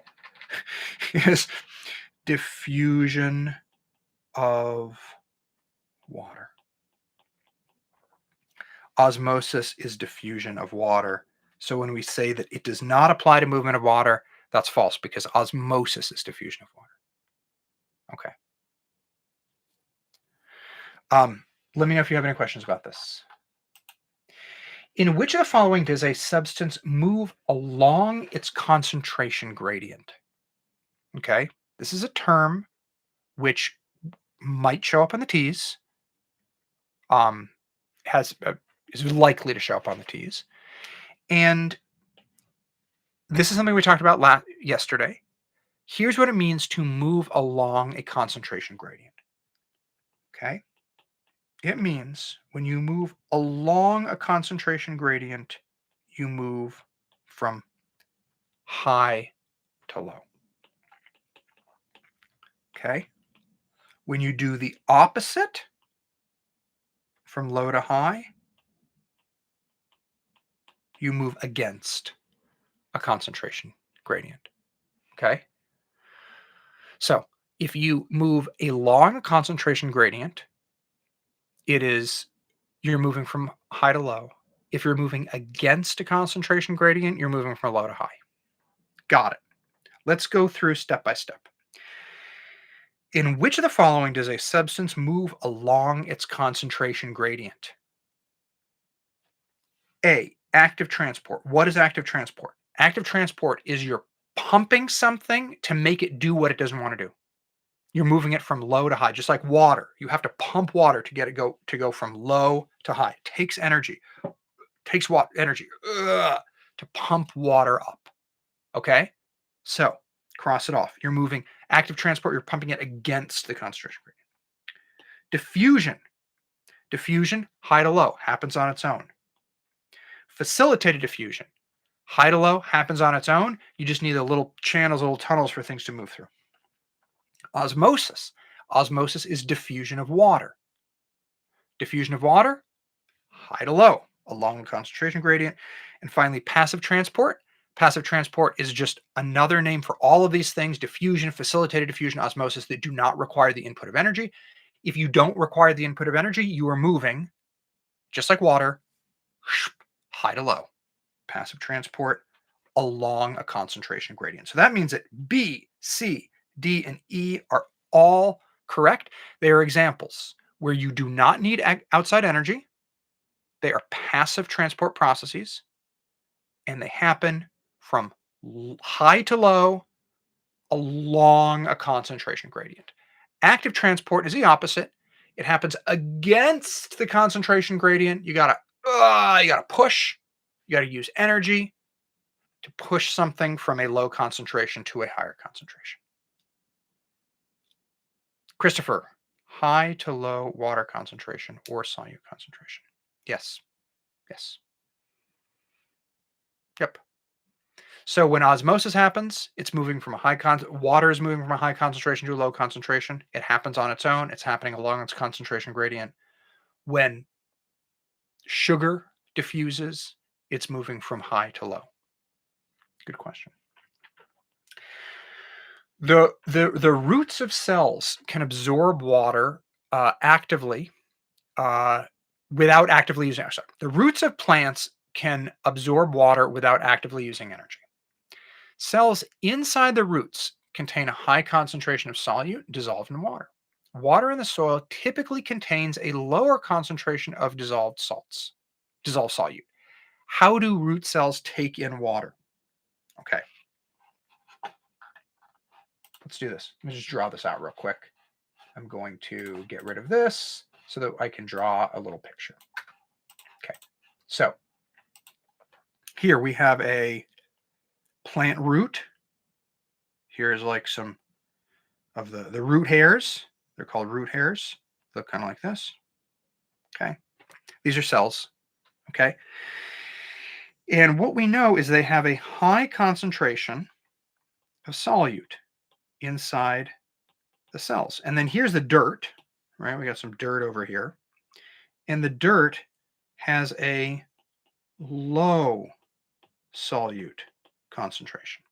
[SPEAKER 1] Is diffusion of water. Osmosis is diffusion of water. So when we say that it does not apply to movement of water, that's false because osmosis is diffusion of water. Okay. Let me know if you have any questions about this. In which of the following does a substance move along its concentration gradient? Okay. This is a term which might show up on the T's. Is likely to show up on the T's. And this is something we talked about yesterday. Here's what it means to move along a concentration gradient. Okay. It means when you move along a concentration gradient, you move from high to low. Okay. When you do the opposite, from low to high, you move against a concentration gradient. Okay. So if you move along a concentration gradient, you're moving from high to low. If you're moving against a concentration gradient, you're moving from low to high. Got it. Let's go through step by step. In which of the following does a substance move along its concentration gradient? A, active transport. What is active transport? Active transport is you're pumping something to make it do what it doesn't want to do. You're moving it from low to high, just like water. You have to pump water to get it to go from low to high. It takes energy. It takes energy to pump water up. Okay? So, cross it off. You're moving active transport, you're pumping it against the concentration gradient. Diffusion. Diffusion, high to low, happens on its own. Facilitated diffusion. High to low happens on its own. You just need the little channels, little tunnels for things to move through. Osmosis. Osmosis is diffusion of water. Diffusion of water, high to low, along the concentration gradient. And finally, passive transport. Passive transport is just another name for all of these things: diffusion, facilitated diffusion, osmosis, that do not require the input of energy. If you don't require the input of energy, you are moving, just like water, high to low. Passive transport along a concentration gradient. So that means that B, C, D, and E are all correct. They are examples where you do not need outside energy. They are passive transport processes, and they happen from high to low along a concentration gradient. Active transport is the opposite. It happens against the concentration gradient. You gotta push. You gotta use energy to push something from a low concentration to a higher concentration. Christopher, high to low water concentration or solute concentration? Yes. Yes. Yep. So when osmosis happens, it's moving from water is moving from a high concentration to a low concentration. It happens on its own. It's happening along its concentration gradient. When sugar diffuses, it's moving from high to low. Good question. The roots of cells can absorb water actively without actively using. Sorry, the roots of plants can absorb water without actively using energy. Cells inside the roots contain a high concentration of solute dissolved in water. Water in the soil typically contains a lower concentration of dissolved solute. How do root cells take in water? Okay. Let's do this. Let me just draw this out real quick. I'm going to get rid of this so that I can draw a little picture. Okay. So here we have a plant root. Here's like some of the root hairs. They're called root hairs. Look kind of like this. Okay. These are cells. Okay. And what we know is they have a high concentration of solute inside the cells. And then here's the dirt, right? We got some dirt over here. And the dirt has a low solute concentration.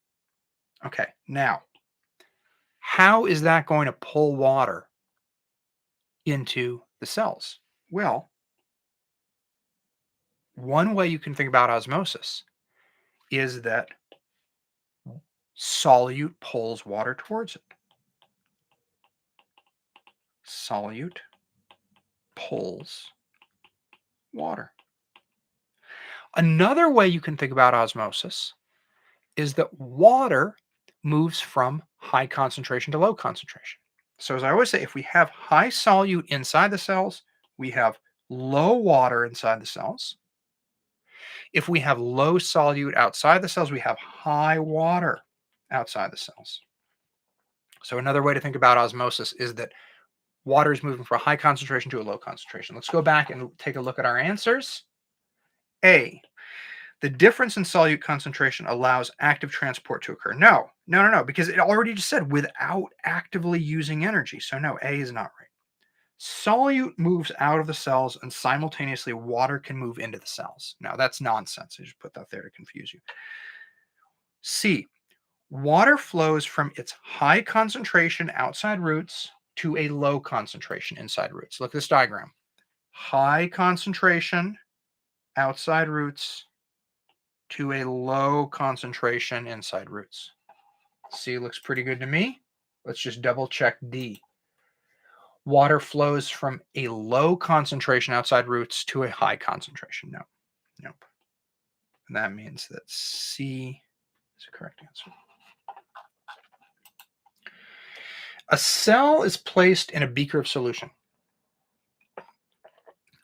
[SPEAKER 1] Okay. Now, how is that going to pull water into the cells? Well, one way you can think about osmosis is that solute pulls water towards it. Solute pulls water. Another way you can think about osmosis is that water moves from high concentration to low concentration. So as I always say, if we have high solute inside the cells, we have low water inside the cells. If we have low solute outside the cells, we have high water outside the cells. So another way to think about osmosis is that water is moving from a high concentration to a low concentration. Let's go back and take a look at our answers. A, the difference in solute concentration allows active transport to occur. No, because it already just said without actively using energy. So no, A is not right. Solute moves out of the cells and simultaneously water can move into the cells. Now that's nonsense. I just put that there to confuse you. C, water flows from its high concentration outside roots to a low concentration inside roots. Look at this diagram. High concentration outside roots to a low concentration inside roots. C looks pretty good to me. Let's just double check D. Water flows from a low concentration outside roots to a high concentration. No, nope. And that means that C is the correct answer. A cell is placed in a beaker of solution.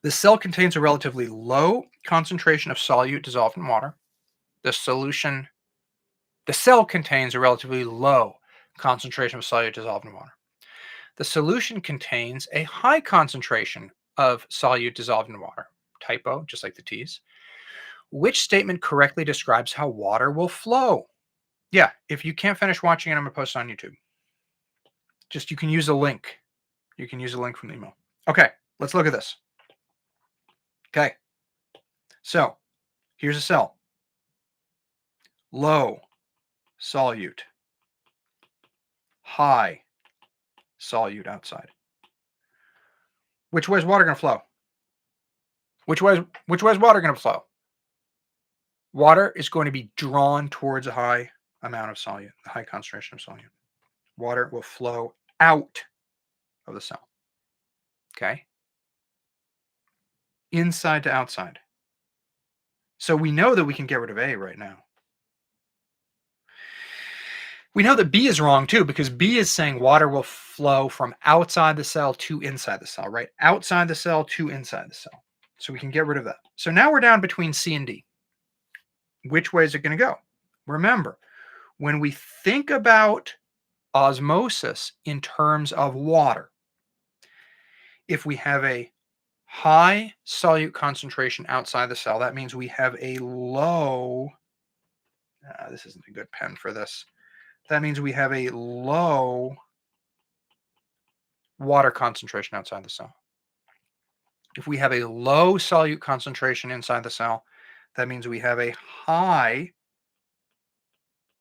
[SPEAKER 1] The cell contains a relatively low concentration of solute dissolved in water. The cell contains a relatively low concentration of solute dissolved in water. The solution contains a high concentration of solute dissolved in water. Typo, just like the T's. Which statement correctly describes how water will flow? Yeah, if you can't finish watching it, I'm going to post it on YouTube. Just you can use a link. You can use a link from the email. Okay, let's look at this. Okay, so here's a cell. Low solute, high solute outside. Which way is water going to flow? Which way is water going to flow? Water is going to be drawn towards a high amount of solute, a high concentration of solute. Water will flow out of the cell. Okay? Inside to outside. So we know that we can get rid of A right now. We know that B is wrong too, because B is saying water will flow from outside the cell to inside the cell, right? Outside the cell to inside the cell. So we can get rid of that. So now we're down between C and D. Which way is it going to go? Remember, when we think about osmosis in terms of water, if we have a high solute concentration outside the cell, that means we have a low, this isn't a good pen for this. That means we have a low water concentration outside the cell. If we have a low solute concentration inside the cell, that means we have a high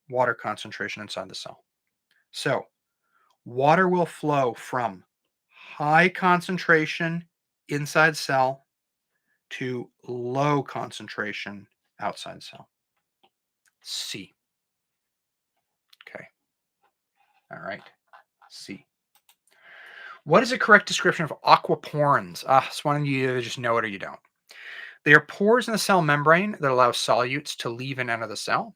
[SPEAKER 1] water concentration inside the cell. So water will flow from high concentration inside cell to low concentration outside cell. C. Okay. All right. C. What is a correct description of aquaporins? It's one you either just know it or you don't. They are pores in the cell membrane that allow solutes to leave and enter the cell.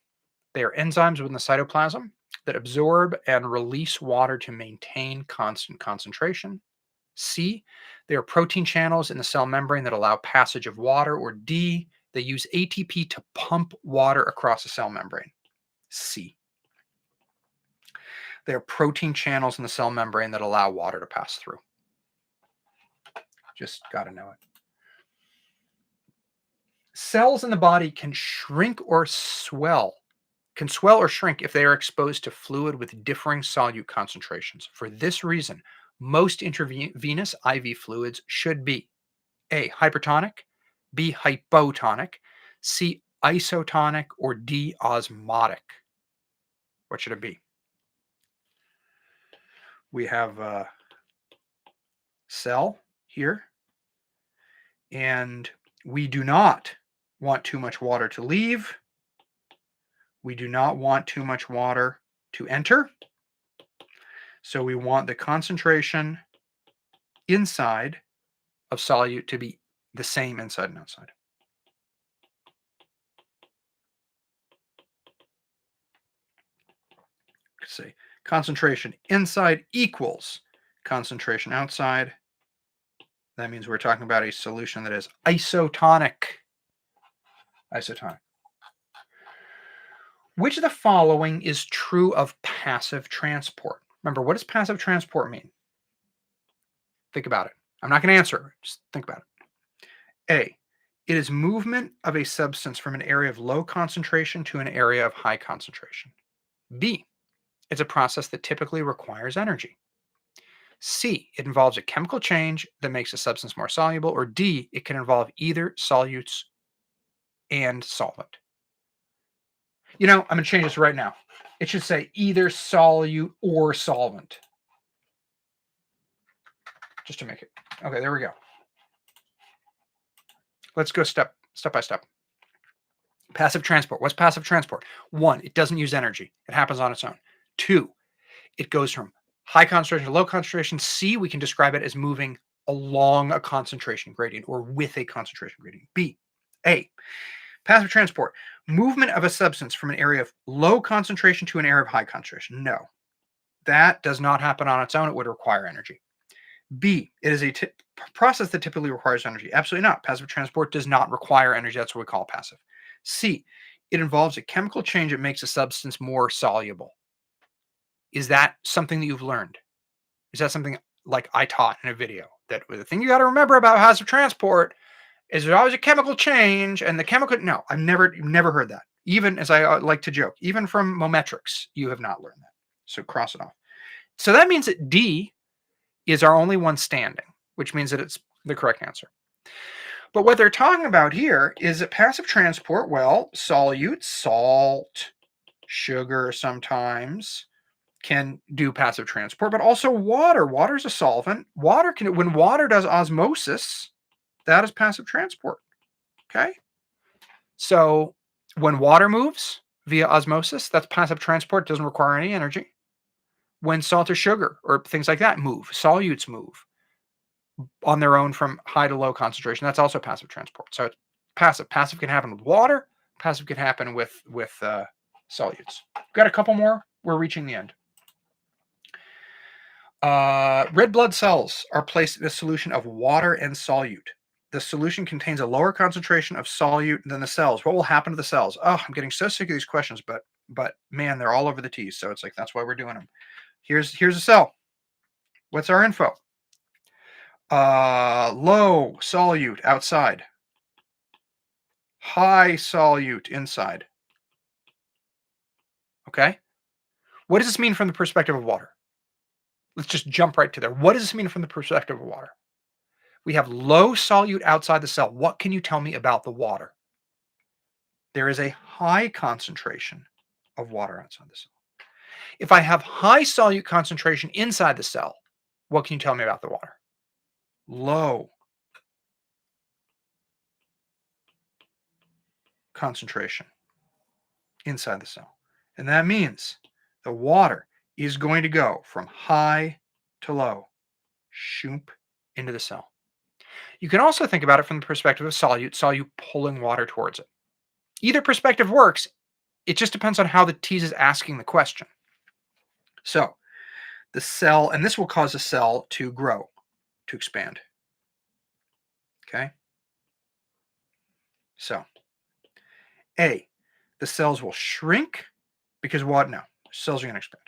[SPEAKER 1] They are enzymes within the cytoplasm that absorb and release water to maintain constant concentration. C, they are protein channels in the cell membrane that allow passage of water. Or D, they use ATP to pump water across the cell membrane. C. They are protein channels in the cell membrane that allow water to pass through. Just got to know it. Cells in the body can shrink or swell. Can swell or shrink if they are exposed to fluid with differing solute concentrations. For this reason, most intravenous IV fluids should be A, hypertonic, B, hypotonic, C, isotonic, or D, osmotic. What should it be? We have a cell here, and we do not want too much water to leave. We do not want too much water to enter. So we want the concentration inside of solute to be the same inside and outside. Say concentration inside equals concentration outside. That means we're talking about a solution that is isotonic. Isotonic. Which of the following is true of passive transport? Remember, what does passive transport mean? Think about it. I'm not going to answer. Just think about it. A, it is movement of a substance from an area of low concentration to an area of high concentration. B, it's a process that typically requires energy. C, it involves a chemical change that makes a substance more soluble. Or D, it can involve either solutes and solvent. You know, I'm going to change this right now. It should say either solute or solvent. Just to make it. Okay, there we go. Let's go step by step. Passive transport. What's passive transport? 1, it doesn't use energy. It happens on its own. 2, it goes from high concentration to low concentration. C, we can describe it as moving along a concentration gradient or with a concentration gradient. B, A, passive transport, movement of a substance from an area of low concentration to an area of high concentration. No, that does not happen on its own. It would require energy. B, it is a process that typically requires energy. Absolutely not. Passive transport does not require energy. That's what we call passive. C, it involves a chemical change that makes a substance more soluble. Is that something that you've learned? Is that something like I taught in a video, that the thing you got to remember about passive transport is there's always a chemical change, and the chemical. No, I've never heard that. Even as I like to joke, even from Mometrics, you have not learned that. So cross it off. So that means that D is our only one standing, which means that it's the correct answer. But what they're talking about here is that passive transport, well, solute, salt, sugar sometimes can do passive transport, but also water. Water is a solvent. Water can, when water does osmosis, that is passive transport. Okay? So when water moves via osmosis, that's passive transport, doesn't require any energy. When salt or sugar or things like that move, solutes move on their own from high to low concentration, that's also passive transport. So it's passive. Passive can happen with water. Passive can happen with solutes. Got a couple more. We're reaching the end. Red blood cells are placed in a solution of water and solute. The solution contains a lower concentration of solute than the cells. What will happen to the cells? Oh, I'm getting so sick of these questions, but man, they're all over the T's. So it's like, that's why we're doing them. Here's a cell. What's our info? Low solute outside. High solute inside. Okay? What does this mean from the perspective of water? Let's just jump right to there. What does this mean from the perspective of water? We have low solute outside the cell. What can you tell me about the water? There is a high concentration of water outside the cell. If I have high solute concentration inside the cell, what can you tell me about the water? Low concentration inside the cell. And that means the water is going to go from high to low, shoop into the cell. You can also think about it from the perspective of solute pulling water towards it. Either perspective works. It just depends on how the TEAS is asking the question. So the cell, and this will cause the cell to grow, to expand. Okay? So A, the cells will shrink because what? No, cells are going to expand.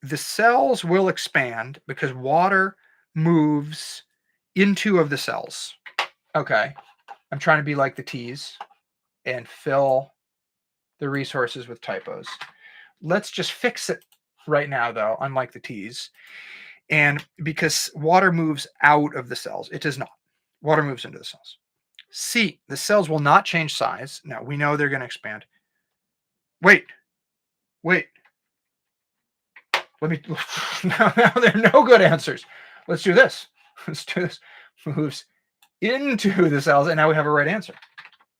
[SPEAKER 1] The cells will expand because water moves into of the cells. Okay. I'm trying to be like the TEAS and fill the resources with typos. Let's just fix it right now, though, unlike the TEAS. And because water moves out of the cells, it does not. Water moves into the cells. C, the cells will not change size. Now, we know they're going to expand. Wait. Let me, now there are no good answers. Let's do this. Let's do this. Moves into the cells, and now we have a right answer.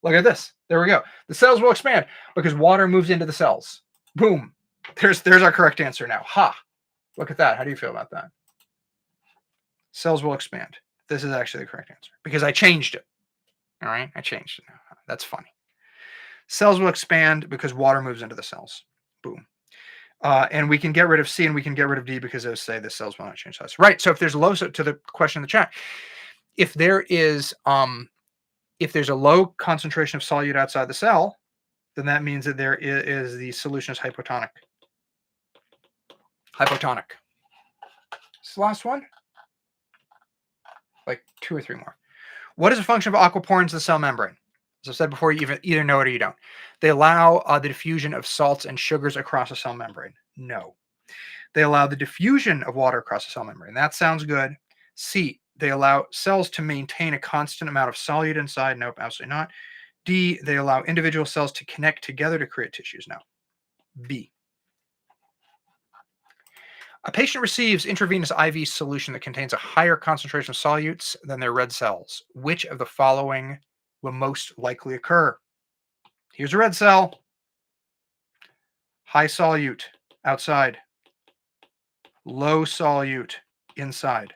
[SPEAKER 1] Look at this. There we go. The cells will expand because water moves into the cells. Boom. There's our correct answer now. Ha. Look at that. How do you feel about that? Cells will expand. This is actually the correct answer because I changed it. All right? I changed it. That's funny. Cells will expand because water moves into the cells. Boom. And we can get rid of C and we can get rid of D because those say the cells will not change size. Right. So if there's low, to the question in the chat, if there's a low concentration of solute outside the cell, then that means that there is the solution is hypotonic. Hypotonic. This last one, like 2 or 3 more. What is a function of aquaporins in the cell membrane? As I've said before, you either know it or you don't. They allow the diffusion of salts and sugars across a cell membrane. No. They allow the diffusion of water across the cell membrane. That sounds good. C, they allow cells to maintain a constant amount of solute inside. Nope, absolutely not. D, they allow individual cells to connect together to create tissues. No. B. A patient receives intravenous IV solution that contains a higher concentration of solutes than their red cells. Which of the following will most likely occur? Here's a red cell. High solute outside. Low solute inside.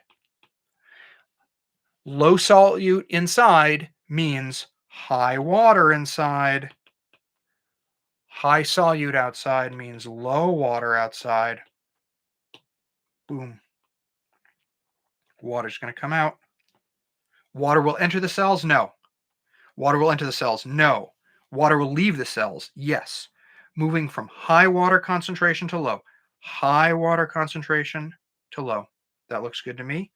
[SPEAKER 1] Low solute inside means high water inside. High solute outside means low water outside. Boom. Water's going to come out. Water will enter the cells? No. Water will enter the cells? No. Water will leave the cells? Yes. Moving from high water concentration to low. high water concentration to low. That looks good to me.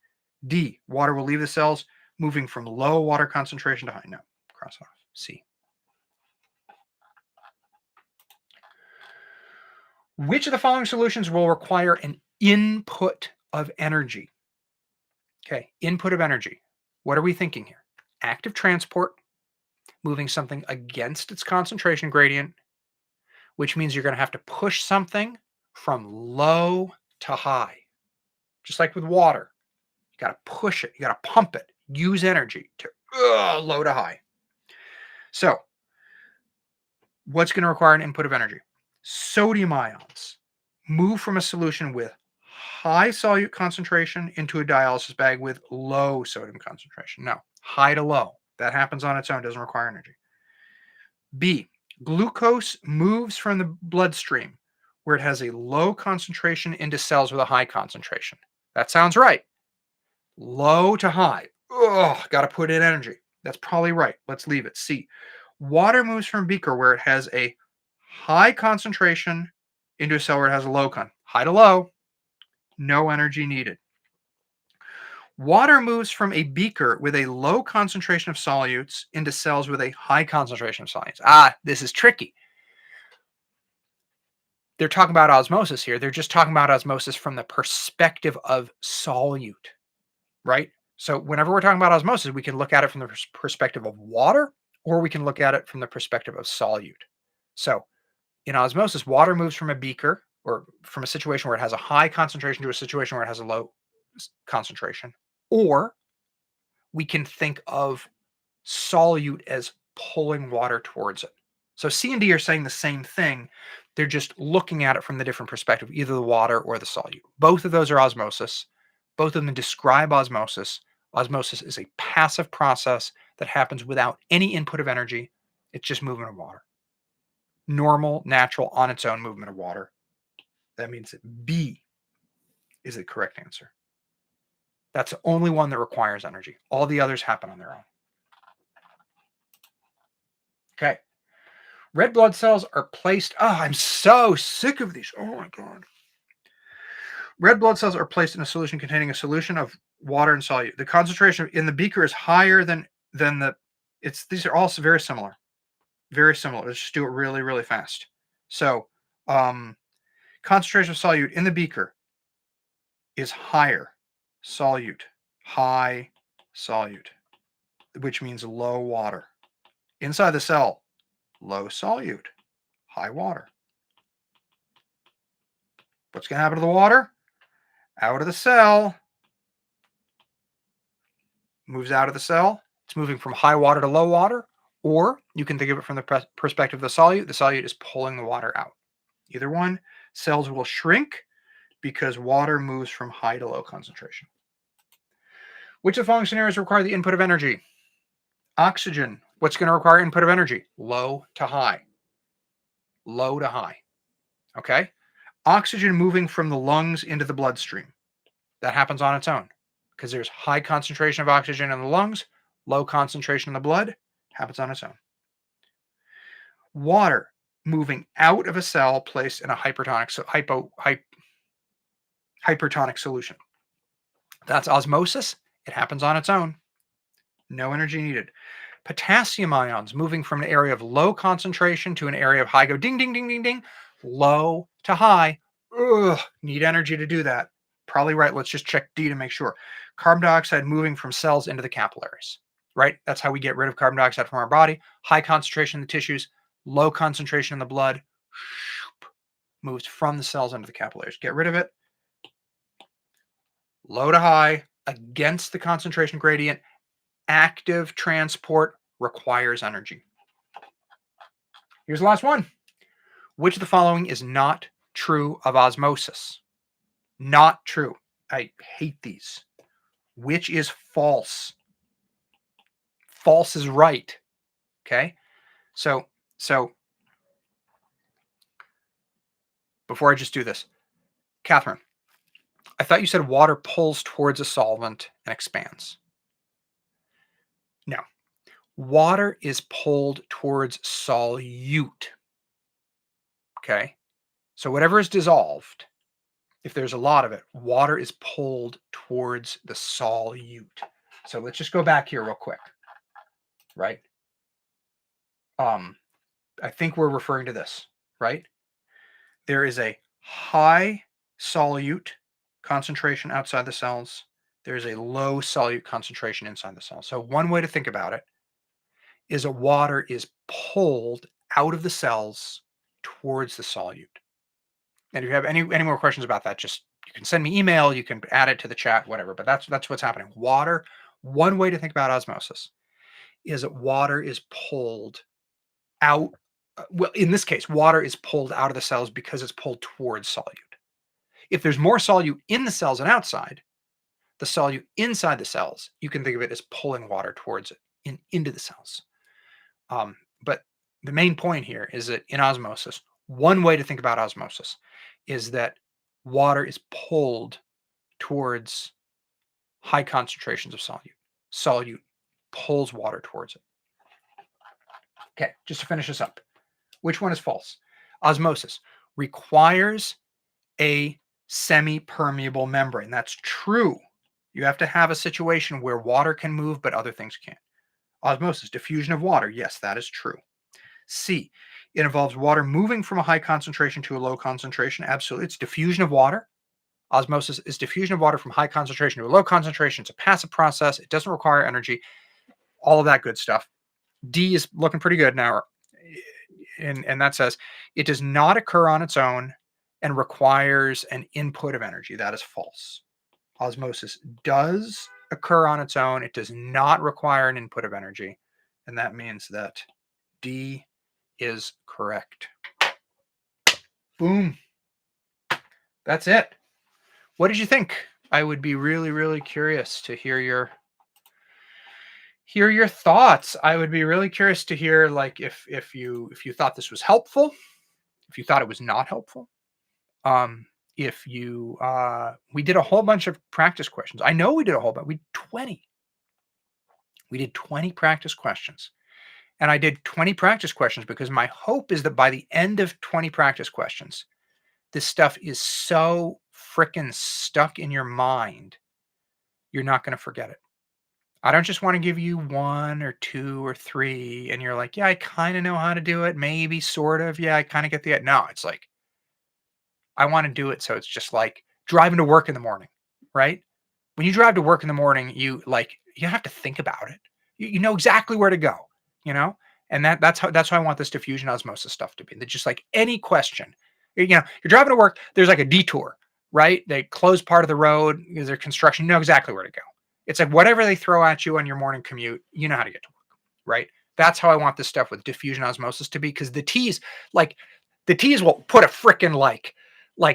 [SPEAKER 1] D, water will leave the cells moving from low water concentration to high. No, cross off. C. Which of the following solutions will require an input of energy? Okay, input of energy. What are we thinking here? Active transport, moving something against its concentration gradient, which means you're going to have to push something from low to high. Just like with water, you got to push it, you got to pump it, use energy to low to high. So, what's going to require an input of energy? Sodium ions move from a solution with high solute concentration into a dialysis bag with low sodium concentration. No, high to low. That happens on its own, doesn't require energy. B, glucose moves from the bloodstream where it has a low concentration into cells with a high concentration. That sounds right. Low to high. Got to put in energy. That's probably right. Let's leave it. C, water moves from beaker where it has a high concentration into a cell where it has a low con. High to low, no energy needed. Water moves from a beaker with a low concentration of solutes into cells with a high concentration of solutes. This is tricky. They're talking about osmosis here. They're just talking about osmosis from the perspective of solute, right? So whenever we're talking about osmosis, we can look at it from the perspective of water, or we can look at it from the perspective of solute. So in osmosis, water moves from a beaker or from a situation where it has a high concentration to a situation where it has a low concentration. Or we can think of solute as pulling water towards it. So C and D are saying the same thing. They're just looking at it from the different perspective, either the water or the solute. Both of those are osmosis. Both of them describe osmosis. Osmosis is a passive process that happens without any input of energy. It's just movement of water. Normal, natural, on its own movement of water. That means that B is the correct answer. That's the only one that requires energy. All the others happen on their own. Okay. Red blood cells are placed. I'm so sick of these. Oh my God. Red blood cells are placed in a solution containing a solution of water and solute. The concentration in the beaker is higher than the. These are also very similar. Very similar. Let's just do it really, really fast. So, concentration of solute in the beaker is higher. Solute. High solute, which means low water. Inside the cell, low solute, high water. What's going to happen to the water? Out of the cell. Moves out of the cell. It's moving from high water to low water. Or you can think of it from the perspective of the solute. The solute is pulling the water out. Either one, cells will shrink because water moves from high to low concentration. Which of the following scenarios require the input of energy? Oxygen. What's going to require input of energy? Low to high. Low to high. Okay? Oxygen moving from the lungs into the bloodstream. That happens on its own because there's high concentration of oxygen in the lungs, low concentration in the blood, happens on its own. Water moving out of a cell placed in a hypertonic solution. That's osmosis. It happens on its own. No energy needed. Potassium ions moving from an area of low concentration to an area of high. Go ding, ding, ding, ding, ding. Low to high. Need energy to do that. Probably right. Let's just check D to make sure. Carbon dioxide moving from cells into the capillaries. Right? That's how we get rid of carbon dioxide from our body. High concentration in the tissues, low concentration in the blood. Moves from the cells into the capillaries. Get rid of it. Low to high against the concentration gradient. Active transport requires energy. Here's the last one. Which of the following is not true of osmosis? Not true. I hate these. Which is false? False is right. Okay? So before I just do this, Catherine, I thought you said water pulls towards a solvent and expands. No. Water is pulled towards solute. Okay? So whatever is dissolved If there's a lot of it, water is pulled towards the solute. So let's just go back here real quick, right? I think we're referring to this, right? There is a high solute concentration outside the cells. There's a low solute concentration inside the cell. So one way to think about it is that water is pulled out of the cells towards the solute. And if you have any more questions about that, just you can send me email, you can add it to the chat, whatever. But that's what's happening. Water, one way to think about osmosis is that water is pulled out. Well, in this case, water is pulled out of the cells because it's pulled towards solute. If there's more solute in the cells and outside, the solute inside the cells, you can think of it as pulling water towards it into the cells. But the main point here is that in osmosis, one way to think about osmosis is that water is pulled towards high concentrations of solute. Solute pulls water towards it. Okay, just to finish this up. Which one is false? Osmosis requires a semipermeable membrane. That's true. You have to have a situation where water can move, but other things can't. Osmosis, diffusion of water. Yes, that is true. C, it involves water moving from a high concentration to a low concentration. Absolutely. It's diffusion of water. Osmosis is diffusion of water from high concentration to a low concentration. It's a passive process. It doesn't require energy. All of that good stuff. D is looking pretty good now. And that says it does not occur on its own and requires an input of energy. That is false. Osmosis does occur on its own. It does not require an input of energy. And that means that D is correct. Boom. That's it. What did you think? I would be really, really curious to hear your thoughts. I would be really curious to hear, like, if you thought this was helpful, if you thought it was not helpful. If you we did a whole bunch of practice questions. I know we did a whole bunch. We did 20 practice questions. And I did 20 practice questions because my hope is that by the end of 20 practice questions, this stuff is so freaking stuck in your mind, you're not going to forget it. I don't just want to give you 1 or 2 or 3 and you're like, yeah, I kind of know how to do it. Maybe, sort of. Yeah, I kind of get the, no, it's like, I want to do it. So it's just like driving to work in the morning, right? When you drive to work in the morning, you don't have to think about it. You know exactly where to go, you know? And that's how I want this diffusion osmosis stuff to be. That just like any question, you're driving to work, there's like a detour, right? They close part of the road because there's construction, you know exactly where to go. It's like whatever they throw at you on your morning commute, you know how to get to work, right? That's how I want this stuff with diffusion osmosis to be, because the TEAS will put a freaking like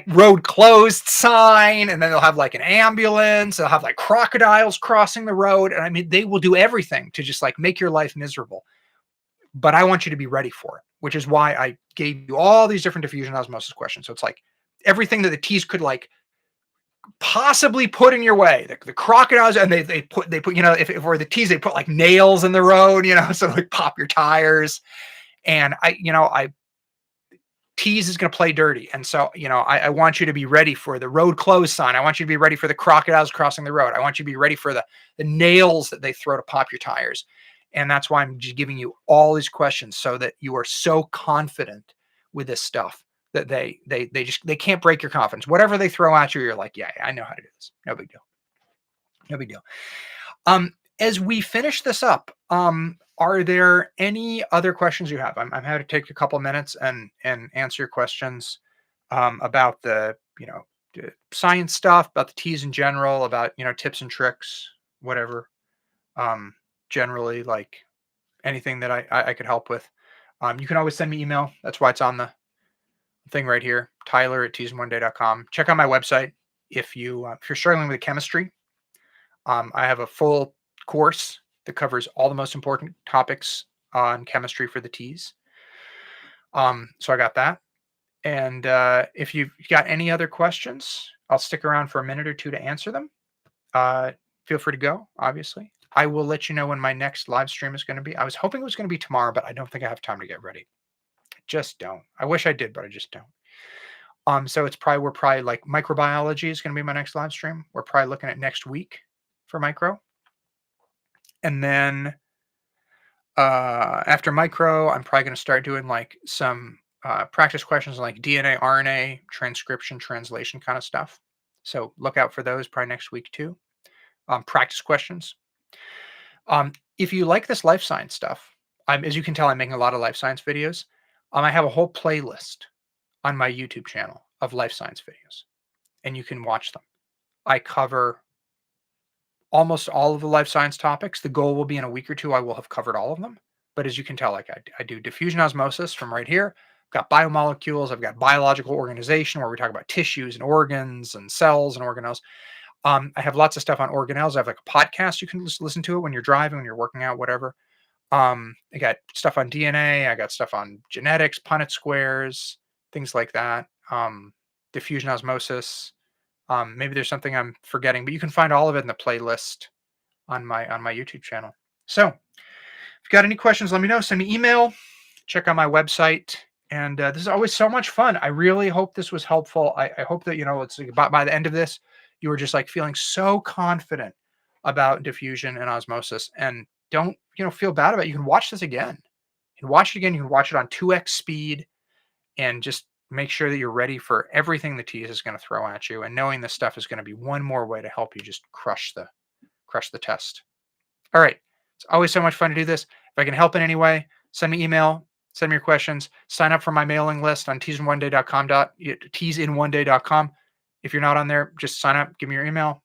[SPEAKER 1] road closed sign, and then they'll have like an ambulance, they'll have like crocodiles crossing the road. And I mean, they will do everything to just like make your life miserable. But I want you to be ready for it, which is why I gave you all these different diffusion osmosis questions. So it's like everything that the TEAS could like possibly put in your way. The crocodiles, and they put if it were the TEAS, they put like nails in the road, so like pop your tires. And TEAS is going to play dirty. And so, I want you to be ready for the road closed sign. I want you to be ready for the crocodiles crossing the road. I want you to be ready for the nails that they throw to pop your tires. And that's why I'm just giving you all these questions, so that you are so confident with this stuff that they can't break your confidence. Whatever they throw at you, you're like, yeah, I know how to do this. No big deal. No big deal. As we finish this up, are there any other questions you have? I'm happy to take a couple of minutes and answer your questions about the science stuff, about the TEAS in general, about tips and tricks, whatever. Generally, like anything that I could help with. You can always send me email. That's why it's on the thing right here, tyler@teasindoneday.com. Check out my website if you're struggling with chemistry. I have a full course that covers all the most important topics on chemistry for the TEAS. So I got that. And if you've got any other questions, I'll stick around for a minute or two to answer them. Feel free to go, obviously. I will let you know when my next live stream is going to be. I was hoping it was going to be tomorrow, but I don't think I have time to get ready. Just don't. I wish I did, but I just don't. So we're probably like microbiology is going to be my next live stream. We're probably looking at next week for micro. And then after micro, I'm probably going to start doing like some practice questions like DNA, RNA, transcription, translation kind of stuff. So look out for those probably next week too. Practice questions. If you like this life science stuff, as you can tell, I'm making a lot of life science videos. I have a whole playlist on my YouTube channel of life science videos, and you can watch them. I cover almost all of the life science topics. The goal will be in a week or two, I will have covered all of them. But as you can tell, like I do diffusion osmosis from right here. I've got biomolecules. I've got biological organization where we talk about tissues and organs and cells and organelles. I have lots of stuff on organelles. I have like a podcast. You can just listen to it when you're driving, when you're working out, whatever. I got stuff on DNA. I got stuff on genetics, Punnett squares, things like that. Diffusion osmosis. Maybe there's something I'm forgetting, but you can find all of it in the playlist on my YouTube channel. So, if you got any questions, let me know. Send me email. Check out my website. And this is always so much fun. I really hope this was helpful. I hope that it's like by the end of this, you were just like feeling so confident about diffusion and osmosis. And don't feel bad about it. You can watch this again. You can watch it again. You can watch it on 2x speed, and just make sure that you're ready for everything the TEAS is going to throw at you. And knowing this stuff is going to be one more way to help you just crush the test. All right. It's always so much fun to do this. If I can help in any way, send me email, send me your questions, sign up for my mailing list on teasinOneDay.com, teasinOneDay.com. If you're not on there, just sign up, give me your email,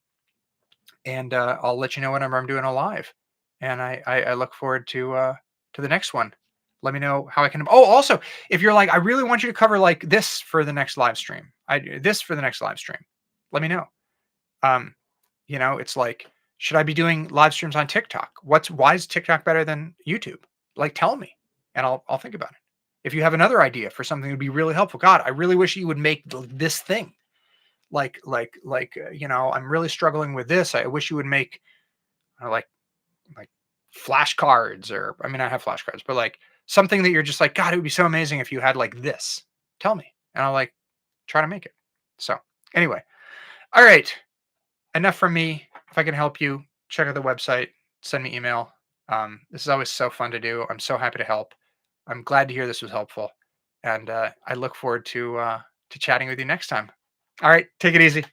[SPEAKER 1] and I'll let you know whenever I'm doing a live. And I look forward to the next one. Let me know how I can. Oh, also, if you're like, I really want you to cover like this for the next live stream. Let me know. It's like, should I be doing live streams on TikTok? Why is TikTok better than YouTube? Like, tell me, and I'll think about it. If you have another idea for something that would be really helpful, God, I really wish you would make this thing. I'm really struggling with this. I wish you would make like flashcards, or I mean, I have flashcards, but like something that you're just like, God, it would be so amazing if you had like this. Tell me, and I'll like try to make it. So anyway, all right. Enough from me. If I can help you, check out the website, send me email. This is always so fun to do. I'm so happy to help. I'm glad to hear this was helpful, and I look forward to chatting with you next time. All right, take it easy.